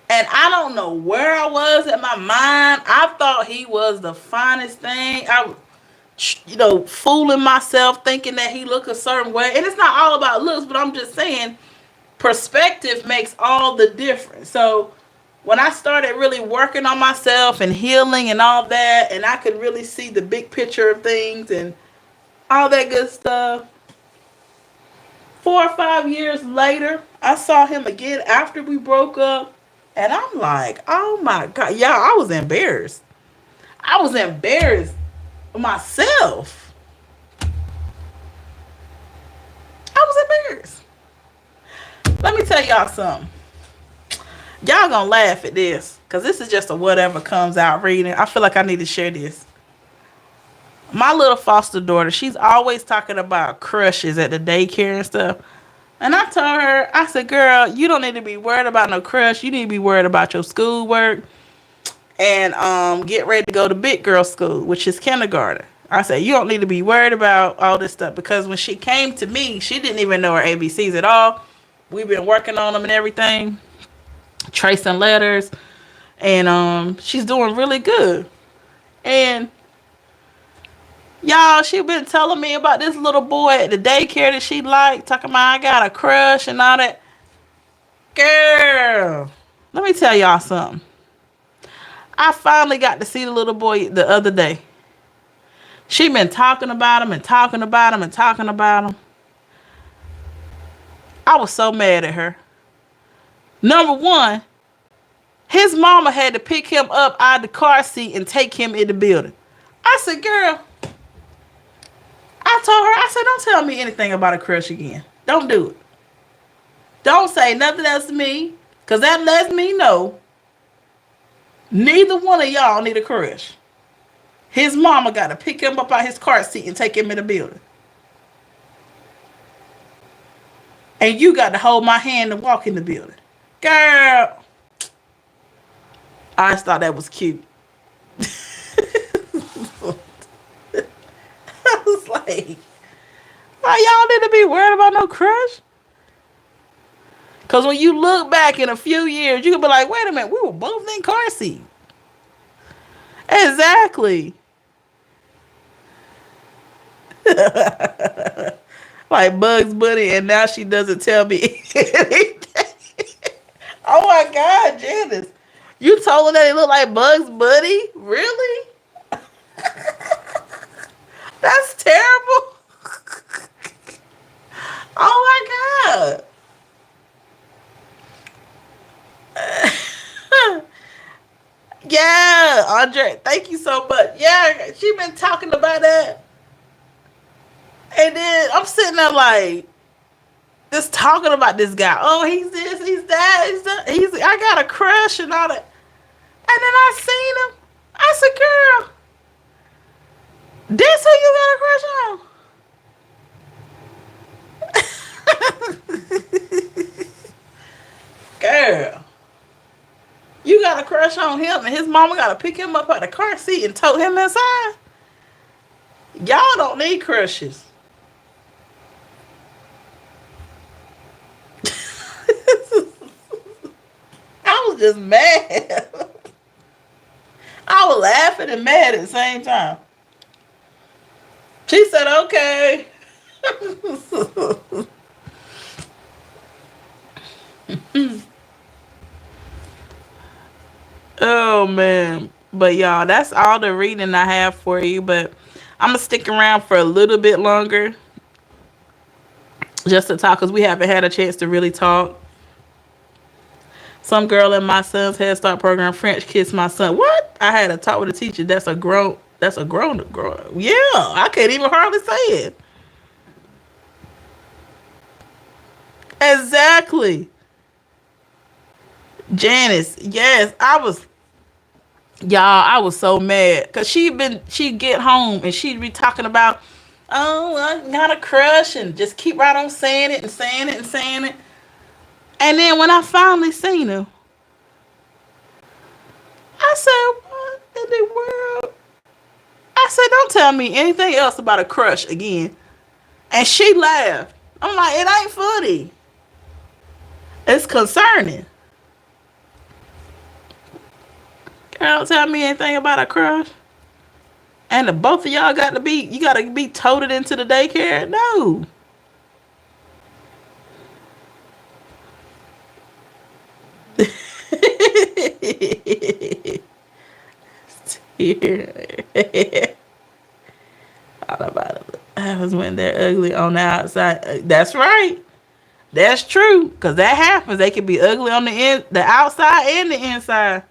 And I don't know where I was in my mind. I thought he was the finest thing. I was, fooling myself thinking that he looked a certain way. And it's not all about looks, but I'm just saying perspective makes all the difference. So when I started really working on myself and healing and all that, and I could really see the big picture of things and all that good stuff, 4 or 5 years later, I saw him again after we broke up. And I'm like, oh my God. Yeah, I was embarrassed. I was embarrassed myself. I was embarrassed. Let me tell y'all something. Y'all gonna laugh at this because this is just a whatever comes out reading. I feel like I need to share this. My little foster daughter, she's always talking about crushes at the daycare and stuff. And I told her, I said, girl, you don't need to be worried about no crush. You need to be worried about your schoolwork and get ready to go to big girl school, which is kindergarten. I said, you don't need to be worried about all this stuff because when she came to me, she didn't even know her ABCs at all. We've been working on them and everything, tracing letters, and she's doing really good. And y'all, she been telling me about this little boy at the daycare that she liked, talking about I got a crush and all that. Girl, let me tell y'all something. I finally got to see the little boy the other day. She been talking about him and talking about him and talking about him. I was so mad at her. Number one, his mama had to pick him up out of the car seat and take him in the building. I said, girl, I told her, I said, don't tell me anything about a crush again. Don't do it. Don't say nothing else to me, because that lets me know neither one of y'all need a crush. His mama got to pick him up out his car seat and take him in the building. And you got to hold my hand and walk in the building. Girl, I just thought that was cute. I was like, why y'all need to be worried about no crush? Because when you look back in a few years, you can be like, wait a minute, we were both in car seat. Exactly. Like Bugs Bunny, and now she doesn't tell me anything. Oh my God, Janice. You told her that it looked like Bugs Bunny? Really? That's terrible. Oh my God. Yeah, Andre, thank you so much. Yeah, she been talking about that. And then I'm sitting there like, just talking about this guy. Oh, he's this, he's that, he's that. I got a crush and all that. And then I seen him. I said, girl, this who you got a crush on? Girl, you got a crush on him and his mama got to pick him up out of the car seat and tote him inside? Y'all don't need crushes. just mad. I was laughing and mad at the same time. She said, okay. Oh man. But y'all, that's all the reading I have for you. But I'm gonna stick around for a little bit longer just to talk because we haven't had a chance to really talk. Some girl in my son's Head Start program French kissed my son. What? I had a talk with a teacher. That's a grown. That's a grown girl. Yeah, I can't even hardly say it. Exactly, Janice. Yes, I was. Y'all, I was so mad because she'd get home and she'd be talking about, oh, I got a crush and just keep right on saying it and saying it and saying it. And then when I finally seen her, I said, what in the world? I said, don't tell me anything else about a crush again. And she laughed. I'm like, it ain't funny. It's concerning. Don't tell me anything about a crush. And the both of y'all you gotta be toted into the daycare? No. Here. All about it. I was when they're ugly on the outside. That's right. That's true. Cause that happens. They can be ugly on the outside and the inside.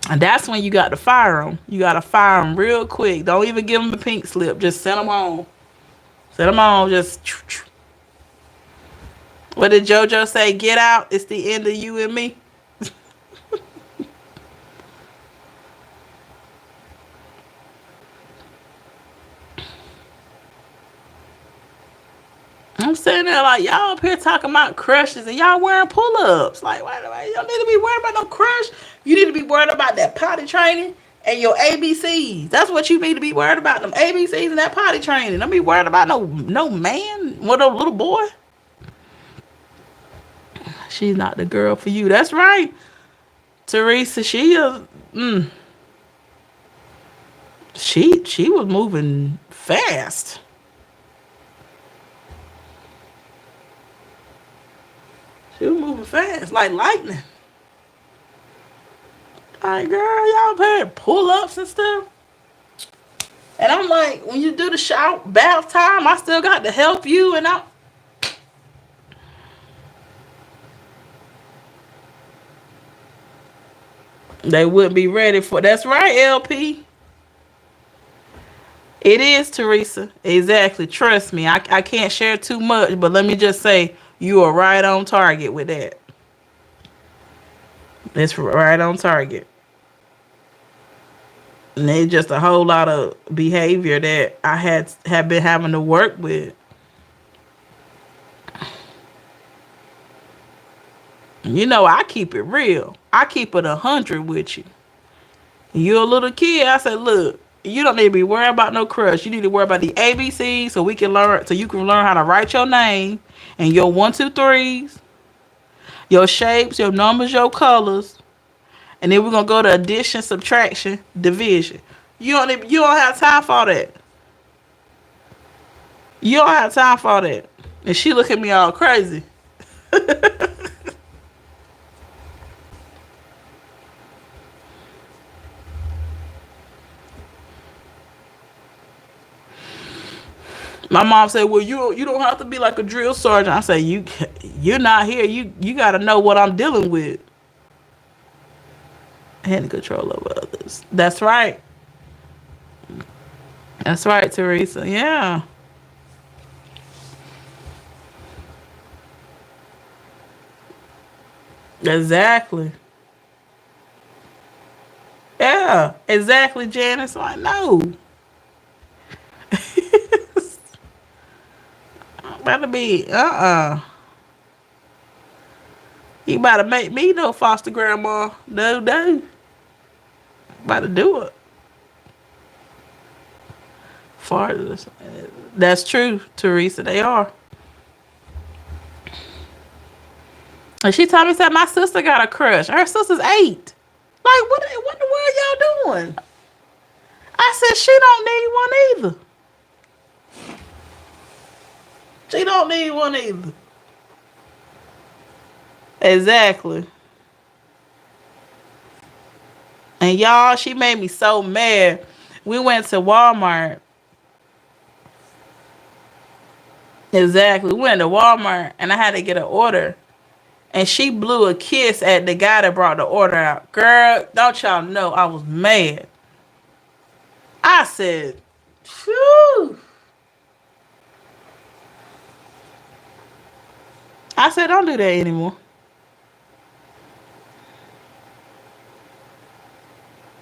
And that's when you got to fire them. You got to fire them real quick. Don't even give them the pink slip. Just send them home. Send them home. Just. What did JoJo say? Get out. It's the end of you and me. I'm sitting there like, y'all up here talking about crushes and y'all wearing pull-ups. Like, why y'all need to be worried about no crush? You need to be worried about that potty training and your ABCs. That's what you need to be worried about, them ABCs and that potty training. Don't be worried about no man, what a little boy. She's not the girl for you. That's right. Teresa, she is, she was moving fast. She was moving fast, like lightning. Like, girl, y'all had pull-ups and stuff. And I'm like, when you do the shower, bath time, I still got to help you. And they wouldn't be ready for. That's right, LP. It is, Teresa. Exactly. Trust me. I can't share too much, but let me just say, you are right on target with that. It's right on target. And it's just a whole lot of behavior that I have been having to work with. You know, I keep it real. I keep it 100 with you. You're a little kid. I said, look, you don't need to be worried about no crush. You need to worry about the ABC so you can learn how to write your name and your 1, 2, 3s, your shapes, your numbers, your colors. And then we're gonna go to addition, subtraction, division. You don't have time for that. You don't have time for that. And she look at me all crazy. My mom said, "Well, you don't have to be like a drill sergeant." I say, you're not here. You got to know what I'm dealing with. And control over others. That's right. That's right, Teresa. Yeah. Exactly. Yeah. Exactly, Janice. Like, no. Better be You about to make me no foster grandma. No. About to do it. Fathers. That's true, Teresa. They are. And she told me, said, my sister got a crush. Her sister's 8. Like, what in the world y'all doing? I said, she don't need one either. She don't need one either. Exactly. And y'all, she made me so mad. We went to Walmart. Exactly. We went to Walmart and I had to get an order. And she blew a kiss at the guy that brought the order out. Girl, don't y'all know I was mad. I said, phew. I said, don't do that anymore.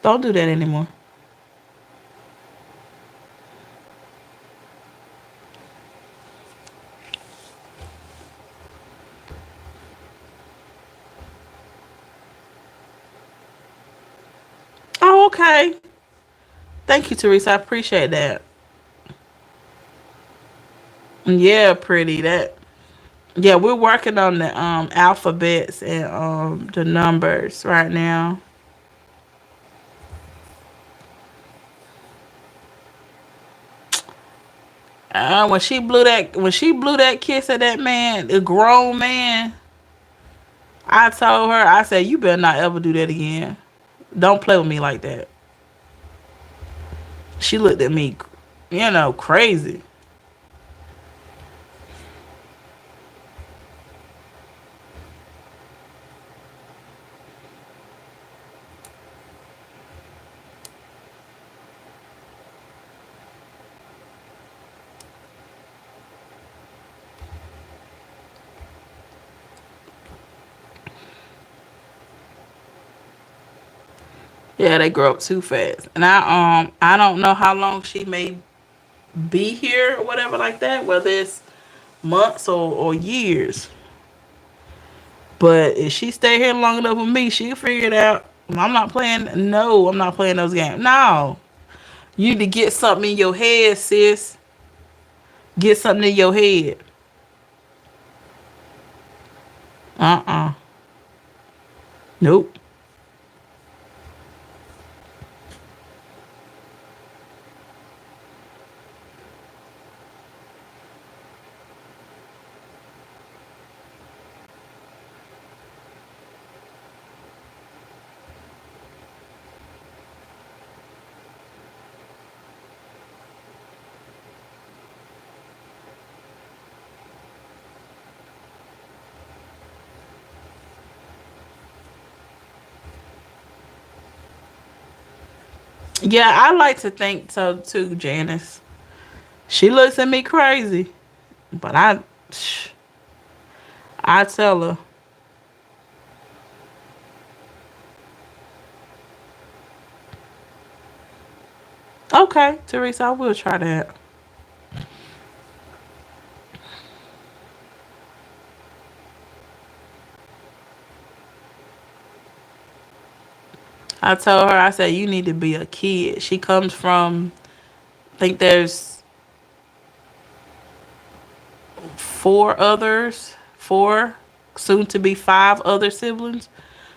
Don't do that anymore. Oh, okay. Thank you, Teresa. I appreciate that. Yeah, pretty. That. Yeah, we're working on the alphabets and the numbers right now. When she blew that kiss at that man, a grown man, I told her, I said, you better not ever do that again. Don't play with me like that. She looked at me, crazy. Yeah, they grow up too fast. And I don't know how long she may be here or whatever like that, whether it's months or years. But if she stay here long enough with me, she'll figure it out. I'm not playing. No, I'm not playing those games. No, you need to get something in your head, sis. Get something in your head. Uh. Nope. Yeah, I like to think so too, Janice. She looks at me crazy, but I tell her, okay, Teresa, I will try that. I told her, I said, you need to be a kid. She comes from, I think there's four, soon to be five other siblings.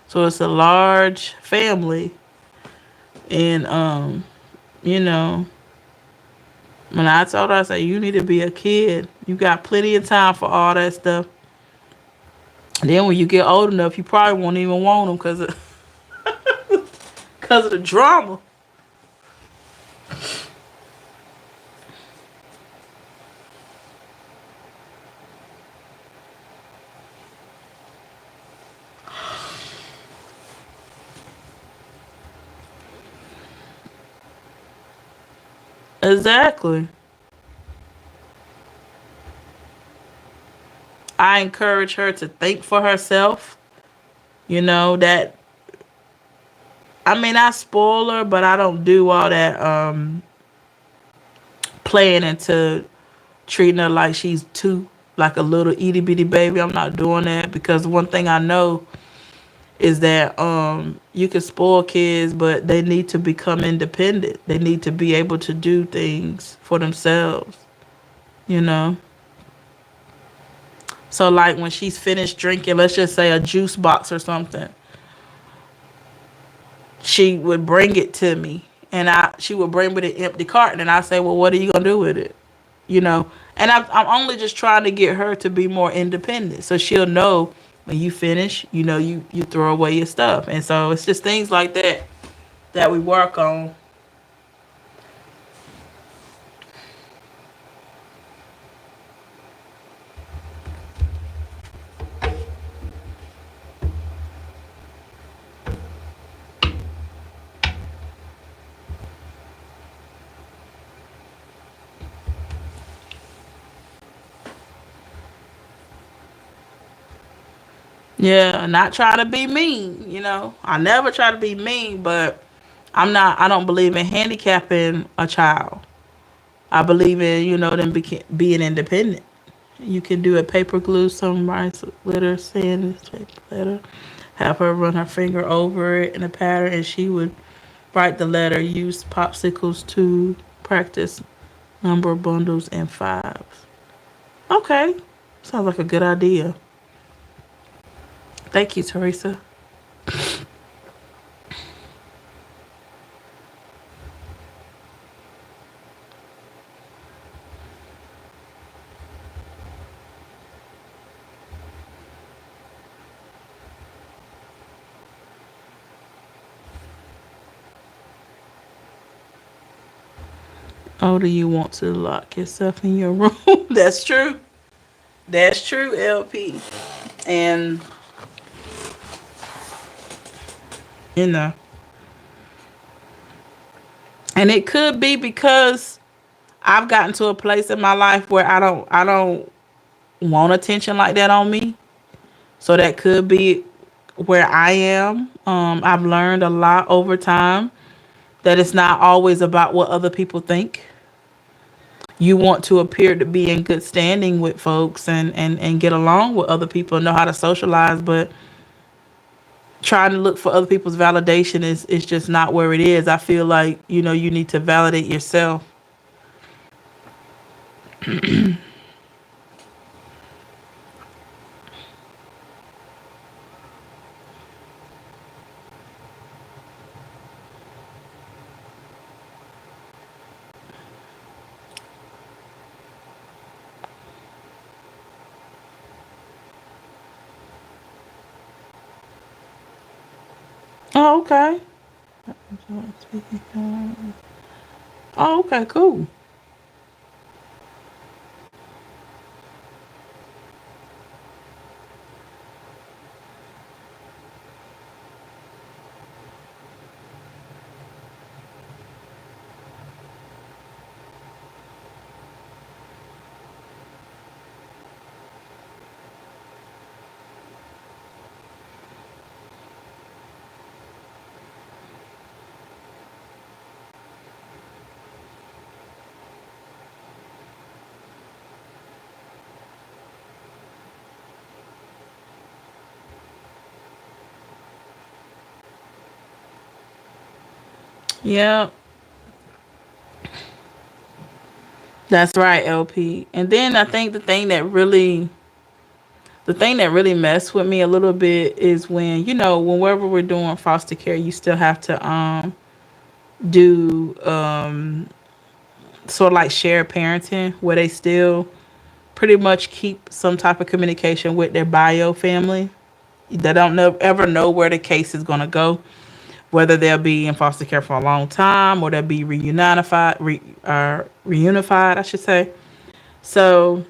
So it's a large family. And, you know, when I told her, I said, you need to be a kid. You got plenty of time for all that stuff. Then when you get old enough, you probably won't even want them cause of the drama. Exactly. I encourage her to think for herself. That I mean I spoil her, but I don't do all that playing into treating her like she's too like a little itty bitty baby. I'm not doing that because one thing I know is that you can spoil kids, but they need to become independent. They need to be able to do things for themselves, you know. So like when she's finished drinking, let's just say a juice box or something, she would bring it to me, and I she would bring me the empty carton, and I say, well, what are you gonna do with it? You know, and I'm only just trying to get her to be more independent, so she'll know when you finish, you throw away your stuff, and so it's just things like that that we work on. Yeah, not trying to be mean. I never try to be mean, but I don't believe in handicapping a child. I believe in them being independent. You can do a paper glue, some rice litter, sand, paper letter. Have her run her finger over it in a pattern, and she would write the letter. Use popsicles to practice number bundles and fives. Okay, sounds like a good idea. Thank you, Teresa. Oh, do you want to lock yourself in your room? That's true. That's true, LP. And you know, and it could be because I've gotten to a place in my life where I don't want attention like that on me. So that could be where I am. I've learned a lot over time that it's not always about what other people think. You want to appear to be in good standing with folks and get along with other people and know how to socialize, but trying to look for other people's validation is just not where it is. I feel like, you need to validate yourself. Oh, okay. Oh, okay, cool. Yeah, that's right, LP. And then I think the thing that really messed with me a little bit is when, whenever we're doing foster care, you still have to do sort of like shared parenting, where they still pretty much keep some type of communication with their bio family. They don't ever know where the case is going to go, whether they'll be in foster care for a long time or they'll be reunified, I should say. So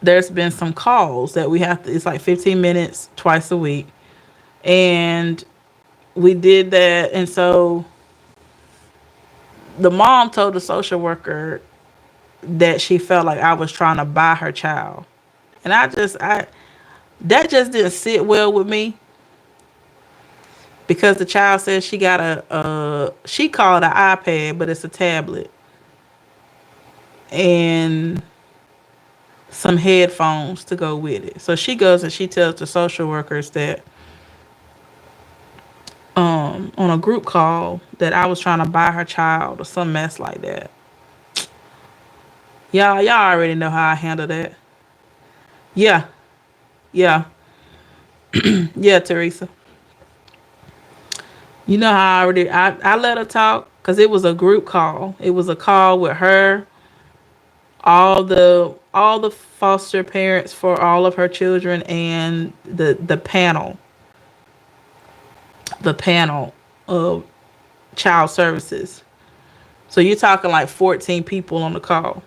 there's been some calls that we have to, it's like 15 minutes twice a week. And we did that. And so the mom told the social worker that she felt like I was trying to buy her child. And that just didn't sit well with me, because the child says she got she called it an iPad, but it's a tablet, and some headphones to go with it. So she goes and she tells the social workers that on a group call that I was trying to buy her child or some mess like that. Y'all already know how I handle that. Yeah, yeah, yeah, Teresa. You know how I let her talk because it was a group call. It was a call with her, all the foster parents for all of her children, and the panel of child services. So you're talking like 14 people on the call.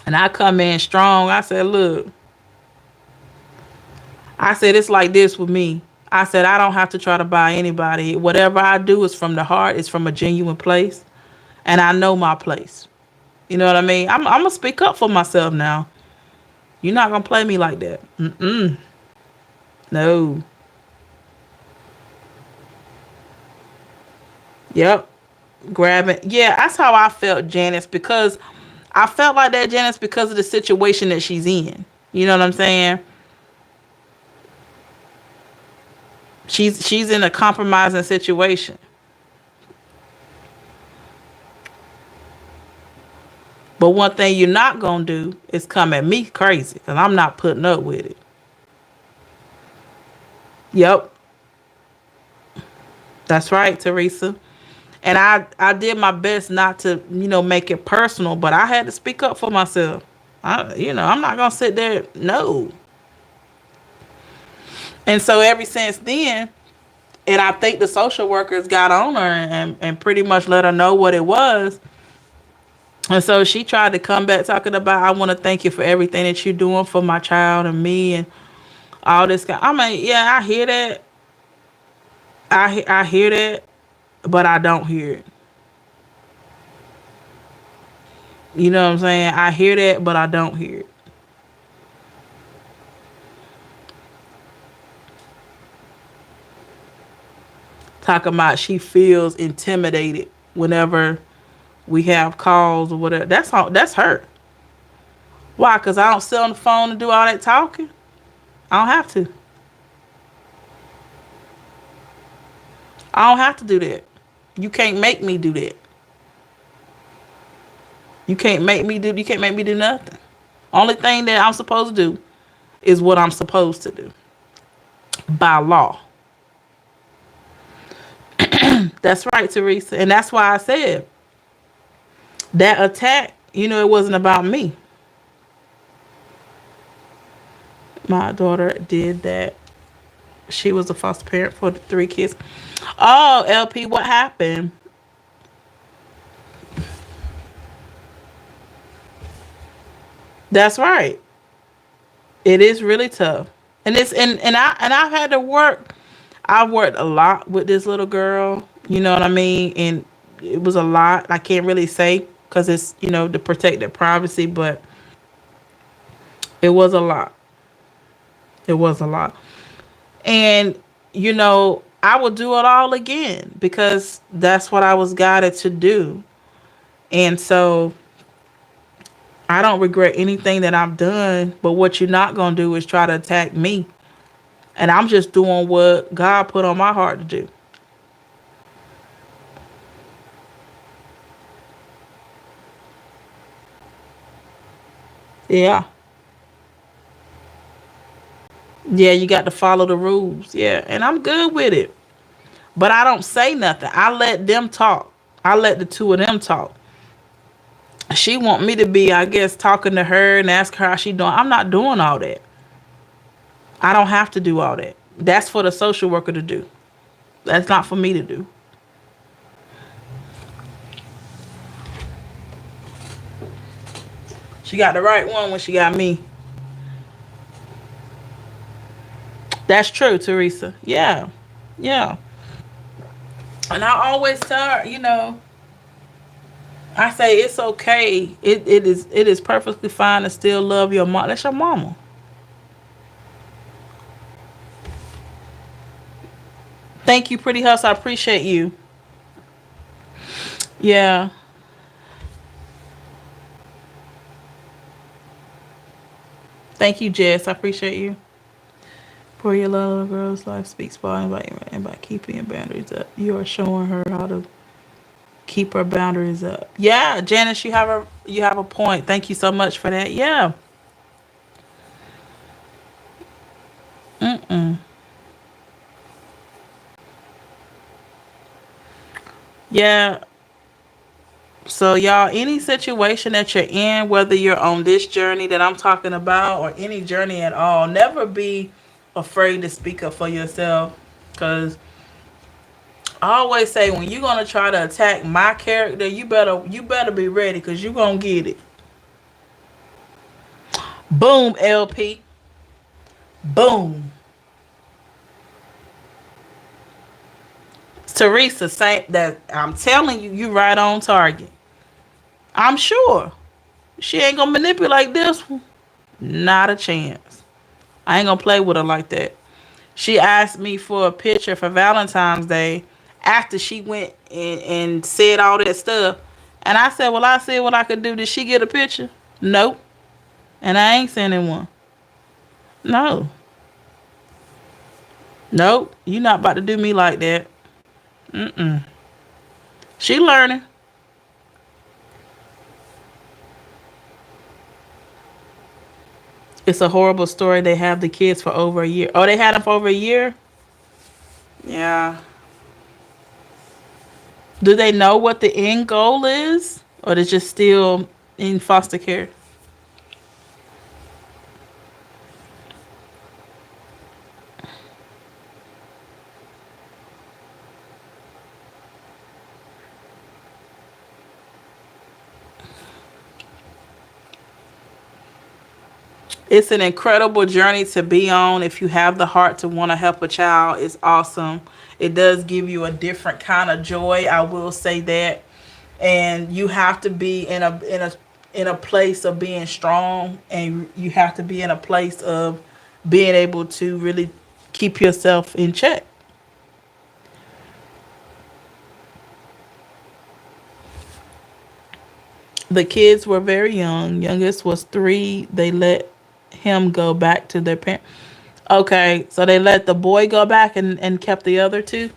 And I come in strong. I said, look, I said, it's like this with me. I said, I don't have to try to buy anybody. Whatever I do is from the heart, it's from a genuine place. And I know my place. You know what I mean? I'm going to speak up for myself now. You're not going to play me like that. Mm-mm. No. Yep. Grabbing. Yeah, that's how I felt, Janice, because I felt like that, Janice, because of the situation that she's in. You know what I'm saying? She's in a compromising situation. But one thing you're not gonna do is come at me crazy, because I'm not putting up with it. Yep, that's right, Teresa. And I did my best not to, make it personal, but I had to speak up for myself. I'm not gonna sit there. No. And so ever since then, and I think the social workers got on her and pretty much let her know what it was. And so she tried to come back talking about, I want to thank you for everything that you're doing for my child and me and all this. I mean, yeah, I hear that. I hear that, but I don't hear it. You know what I'm saying? I hear that, but I don't hear it. Talking about she feels intimidated whenever we have calls or whatever. That's all. That's her. Why? Because I don't sit on the phone and do all that talking. I don't have to. I don't have to do that. You can't make me do that. You can't make me do. You can't make me do nothing. Only thing that I'm supposed to do is what I'm supposed to do by law. That's right, Teresa, and that's why I said that attack. It wasn't about me. My daughter did that. She was a foster parent for the three kids. Oh, LP, what happened? That's right. It is really tough. And I've had to work. I've worked a lot with this little girl, you know what I mean? And it was a lot. I can't really say because it's, to protect their privacy, but it was a lot. It was a lot. And, I would do it all again because that's what I was guided to do. And so I don't regret anything that I've done, but what you're not going to do is try to attack me. And I'm just doing what God put on my heart to do. Yeah. Yeah, you got to follow the rules. Yeah. And I'm good with it. But I don't say nothing. I let them talk. I let the two of them talk. She want me to be, I guess, talking to her and ask her how she doing. I'm not doing all that. I don't have to do all that. That's for the social worker to do. That's not for me to do. She got the right one when she got me. That's true, Teresa. Yeah. Yeah. And I always tell her, I say it's okay. It is perfectly fine to still love your mom. That's your mama. Thank you, Pretty Hus. I appreciate you. Yeah. Thank you, Jess. I appreciate you. For your little girl's life speaks volumes by, and by keeping your boundaries up. You are showing her how to. Keep her boundaries up. Yeah, Janice, you have a point. Thank you so much for that. Yeah. Mm-mm. Yeah. So y'all, any situation that you're in, whether you're on this journey that I'm talking about or any journey at all, never be afraid to speak up for yourself. Cause I always say when you're gonna try to attack my character, you better be ready because you gonna get it. Boom, LP. Boom. Teresa, same that I'm telling you, you right on target. I'm sure. She ain't gonna manipulate this one. Not a chance. I ain't gonna play with her like that. She asked me for a picture for Valentine's Day after she went and said all that stuff. And I said, well, I said what I could do. Did she get a picture? Nope. And I ain't sending one. No. Nope. You not about to do me like that. Mm-mm. She learning. It's a horrible story. They have the kids for over a year. Oh, they had them for over a year? Yeah. Do they know what the end goal is? Or they're just still in foster care? It's an incredible journey to be on. If you have the heart to want to help a child, it's awesome. It does give you a different kind of joy. I will say that. And you have to be in a place of being strong, and you have to be in a place of being able to really keep yourself in check. The kids were very young. Youngest was 3. They let him go back to their parents. Okay, so they let the boy go back and kept the other two.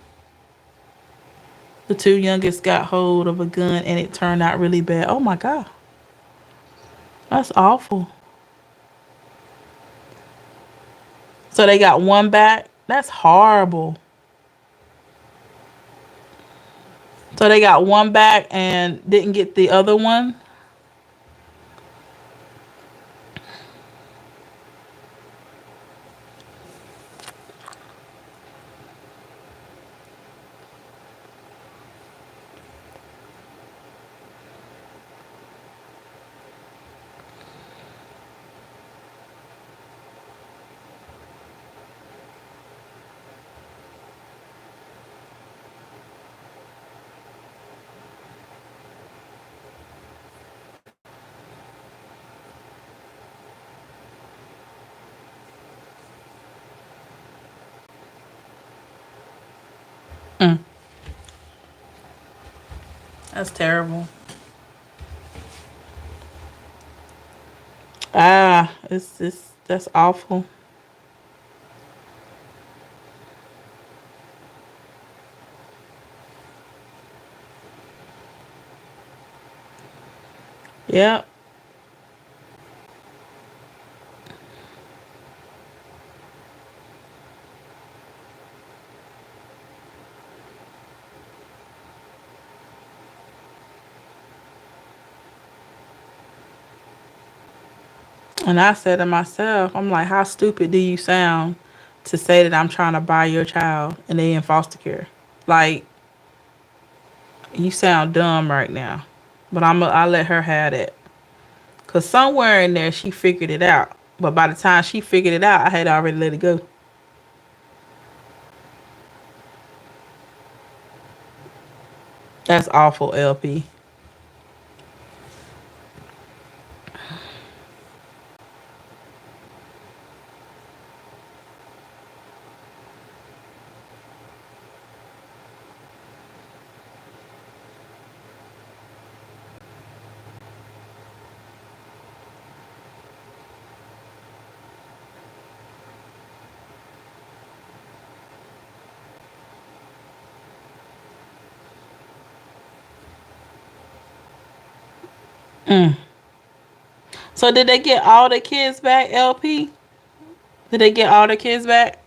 The two youngest got hold of a gun and it turned out really bad. Oh my God. That's awful. So they got one back? That's horrible. So they got one back and didn't get the other one? Mm, that's terrible. Ah, it's that's awful. Yep. And I said to myself, I'm like, how stupid do you sound to say that I'm trying to buy your child and they in foster care? Like, you sound dumb right now. But I let her have it. Cause somewhere in there she figured it out. But by the time she figured it out, I had already let it go. That's awful, LP. Mm. So did they get all the kids back, LP? Did they get all the kids back?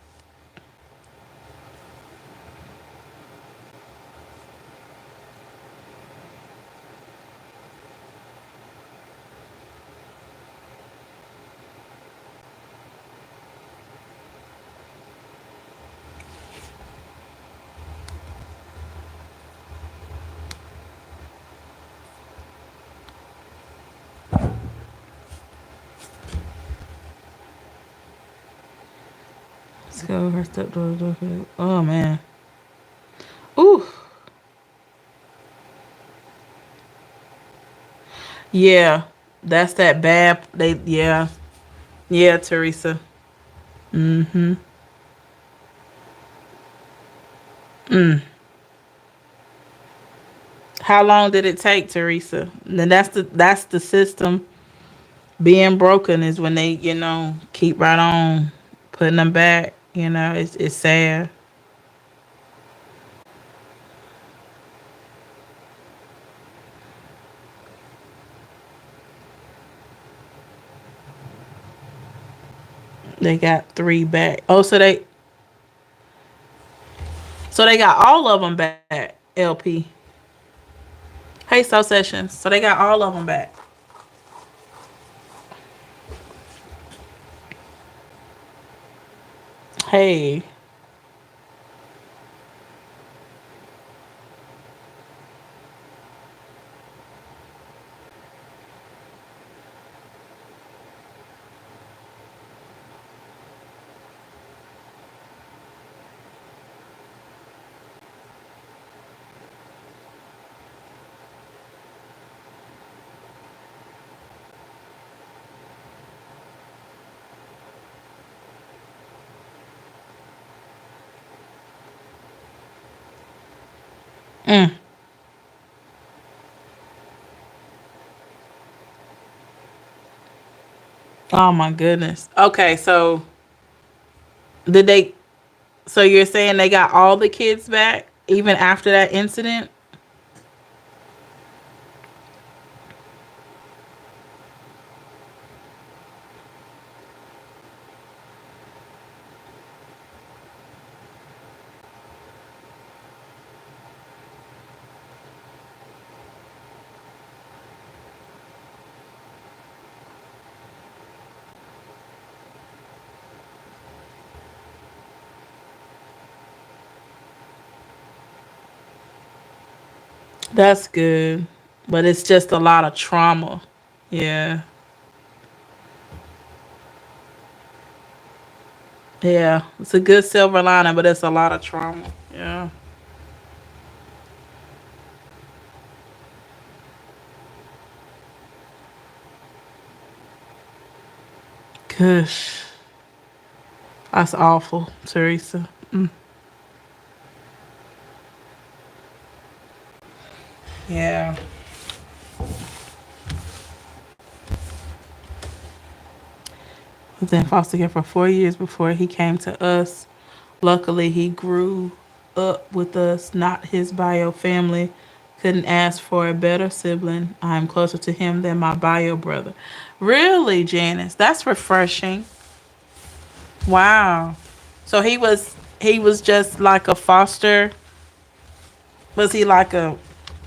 Let's go. Her stepdaughter. Oh man. Ooh. Yeah. That's that bad. They. Yeah. Yeah, Teresa. Mm-hmm. Mm. How long did it take, Teresa? Then that's the system being broken is when they, keep right on putting them back. It's sad. They got three back. Oh, so they got all of them back. LP. Hey, so sessions. So they got all of them back. Hey. Mm. Oh my goodness. Okay, so did they? So you're saying they got all the kids back even after that incident? That's good, but it's just a lot of trauma. Yeah, yeah. It's a good silver lining, but it's a lot of trauma. Yeah. Gosh, that's awful, Teresa. Mm. Yeah. Was in foster care for 4 years before he came to us. Luckily, he grew up with us, not his bio family. Couldn't ask for a better sibling. I'm closer to him than my bio brother. Really, Janice? That's refreshing. Wow. So he was just like a foster. Was he like a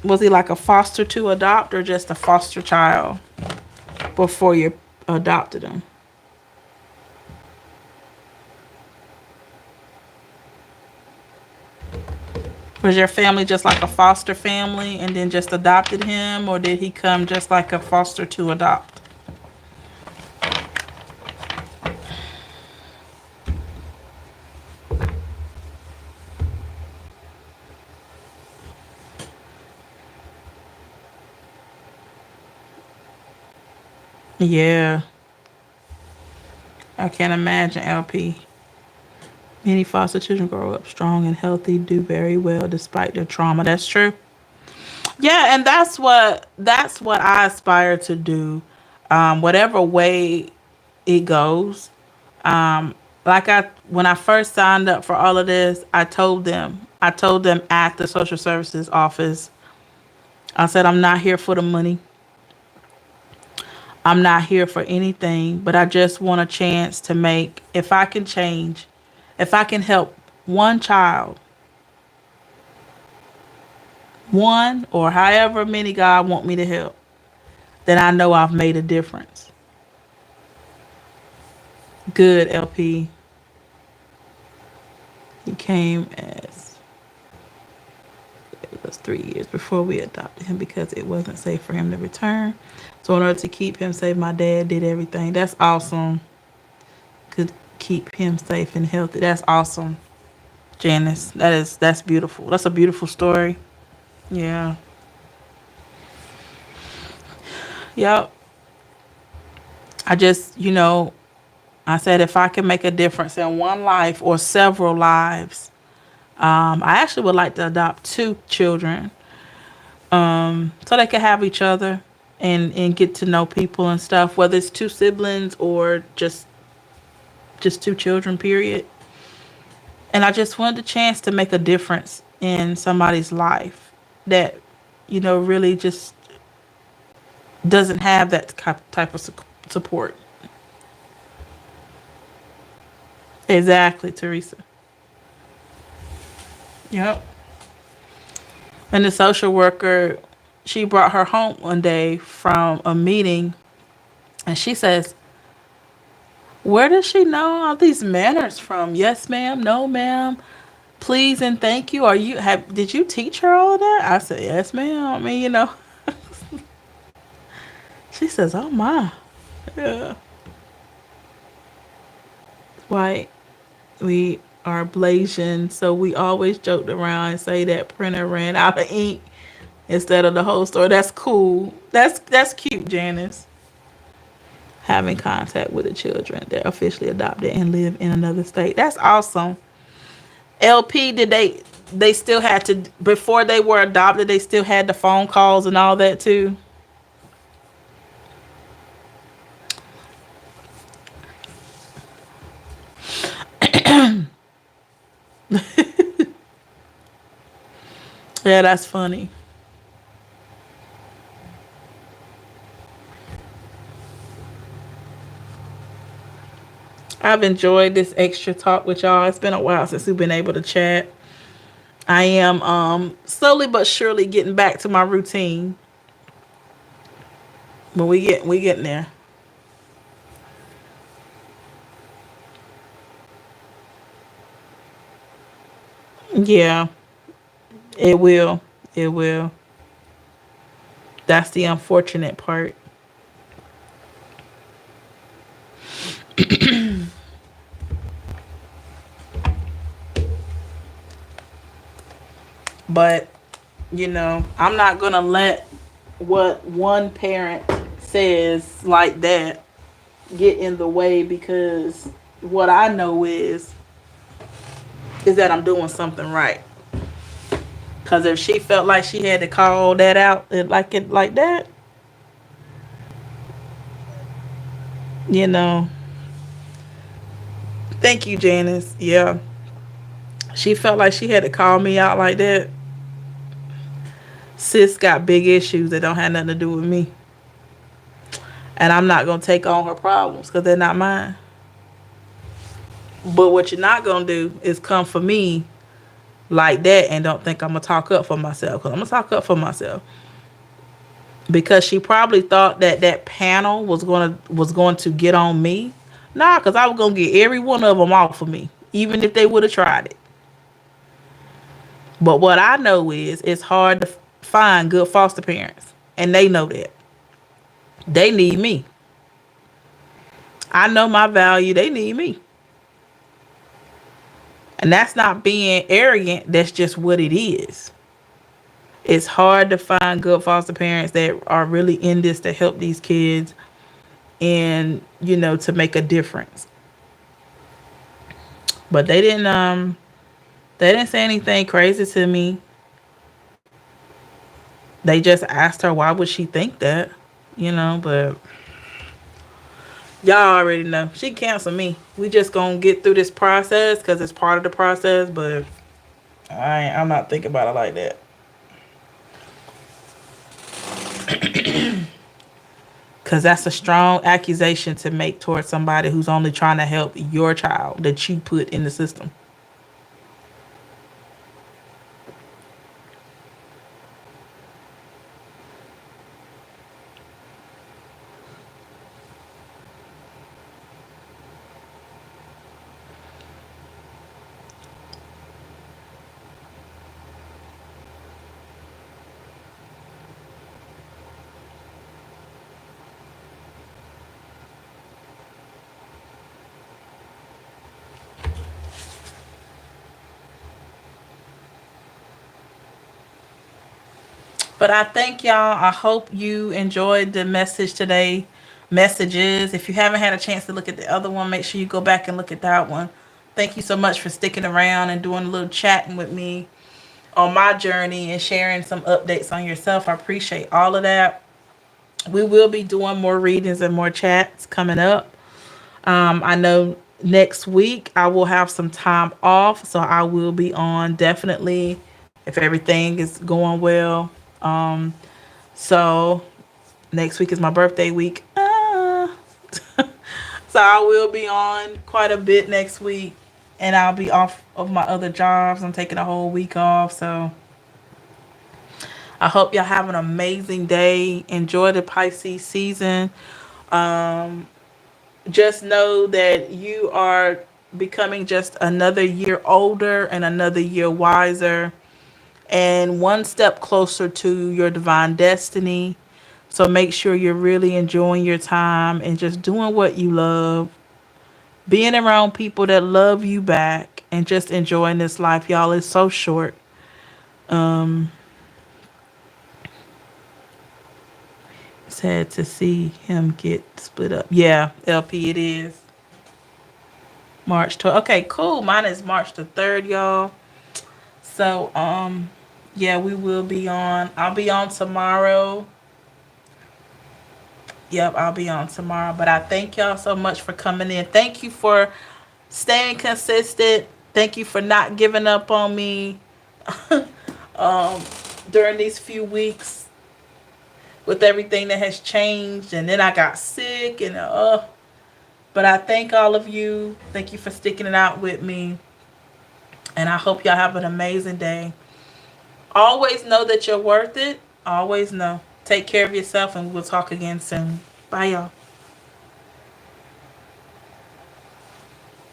was he like a foster to adopt or just a foster child before you adopted him? Was your family just like a foster family and then just adopted him, or did he come just like a foster to adopt? Yeah, I can't imagine, LP. Many foster children grow up strong and healthy, do very well despite their trauma. That's true. Yeah, and that's what I aspire to do. Whatever way it goes. Like I when I first signed up for all of this, I told them at the social services office, I said I'm not here for the money. I'm not here for anything, but I just want a chance to make, if I can change, if I can help one child, one or however many God want me to help, then I know I've made a difference. Good, LP. He came as it was 3 years before we adopted him because it wasn't safe for him to return. So in order to keep him safe, my dad did everything. That's awesome. Could keep him safe and healthy. That's awesome, Janice. That's beautiful. That's a beautiful story. Yeah. Yep. I just, I said if I can make a difference in one life or several lives, I actually would like to adopt two children, so they can have each other and get to know people and stuff. Whether it's two siblings or just two children, period. And I just wanted the chance to make a difference in somebody's life that, really just doesn't have that type of support. Exactly, Teresa. Yep. And the social worker, she brought her home one day from a meeting, and she says, "Where does she know all these manners from? Yes, ma'am. No, ma'am. Please and thank you. Did you teach her all of that?" I said, "Yes, ma'am. I mean, She says, "Oh my, yeah." Why we are Blasian, so we always joked around and say that printer ran out of ink instead of the whole story. That's cool. That's cute, Janice. Having contact with the children that officially adopted and live in another state. That's awesome. LP, did they still had to, before they were adopted, they still had the phone calls and all that too? Yeah, that's funny. I've enjoyed this extra talk with y'all. It's been a while since we've been able to chat. I am slowly but surely getting back to my routine. But we getting there. Yeah, it will. It will. That's the unfortunate part. But, I'm not gonna let what one parent says like that get in the way, because what I know is that I'm doing something right. Cause if she felt like she had to call that out it like that, you know. Thank you, Janice. Yeah. She felt like she had to call me out like that. Sis got big issues that don't have nothing to do with me. And I'm not gonna take on her problems because they're not mine. But what you're not gonna do is come for me like that and don't think I'm gonna talk up for myself. Because I'm gonna talk up for myself. Because she probably thought that that panel was going to get on me. Nah, because I was gonna get every one of them off of me, even if they would have tried it. But what I know is it's hard to find good foster parents, and they know that. They need me. I know my value. They need me. And that's not being arrogant. That's just what it is. It's hard to find good foster parents that are really in this to help these kids and, to make a difference. But they didn't say anything crazy to me. They just asked her why would she think that, but y'all already know. She canceled me. We just gonna get through this process because it's part of the process, but I'm not thinking about it like that. because that's a strong accusation to make towards somebody who's only trying to help your child that you put in the system. But I thank y'all. I hope you enjoyed the message today. Messages. If you haven't had a chance to look at the other one, make sure you go back and look at that one. Thank you so much for sticking around and doing a little chatting with me on my journey and sharing some updates on yourself. I appreciate all of that. We will be doing more readings and more chats coming up. I know next week I will have some time off, so I will be on definitely if everything is going well. Um, so next week is my birthday week. So I will be on quite a bit next week, and I'll be off of my other jobs. I'm taking a whole week off, so I hope y'all have an amazing day. Enjoy the Pisces season. Um, just know that you are becoming just another year older and another year wiser and one step closer to your divine destiny. So make sure you're really enjoying your time and just doing what you love, being around people that love you back, and just enjoying this life, y'all. It's so short. Um, Sad to see him get split up. Yeah, LP, it is March 12th. Okay, cool. Mine is March the 3rd, y'all. So, yeah, we will be on. I'll be on tomorrow. Yep, I'll be on tomorrow. But I thank y'all so much for coming in. Thank you for staying consistent. Thank you for not giving up on me um, during these few weeks with everything that has changed. And then I got sick and but I thank all of you. Thank you for sticking it out with me. And I hope y'all have an amazing day. Always know that you're worth it. Always know. Take care of yourself, and we'll talk again soon. Bye, y'all.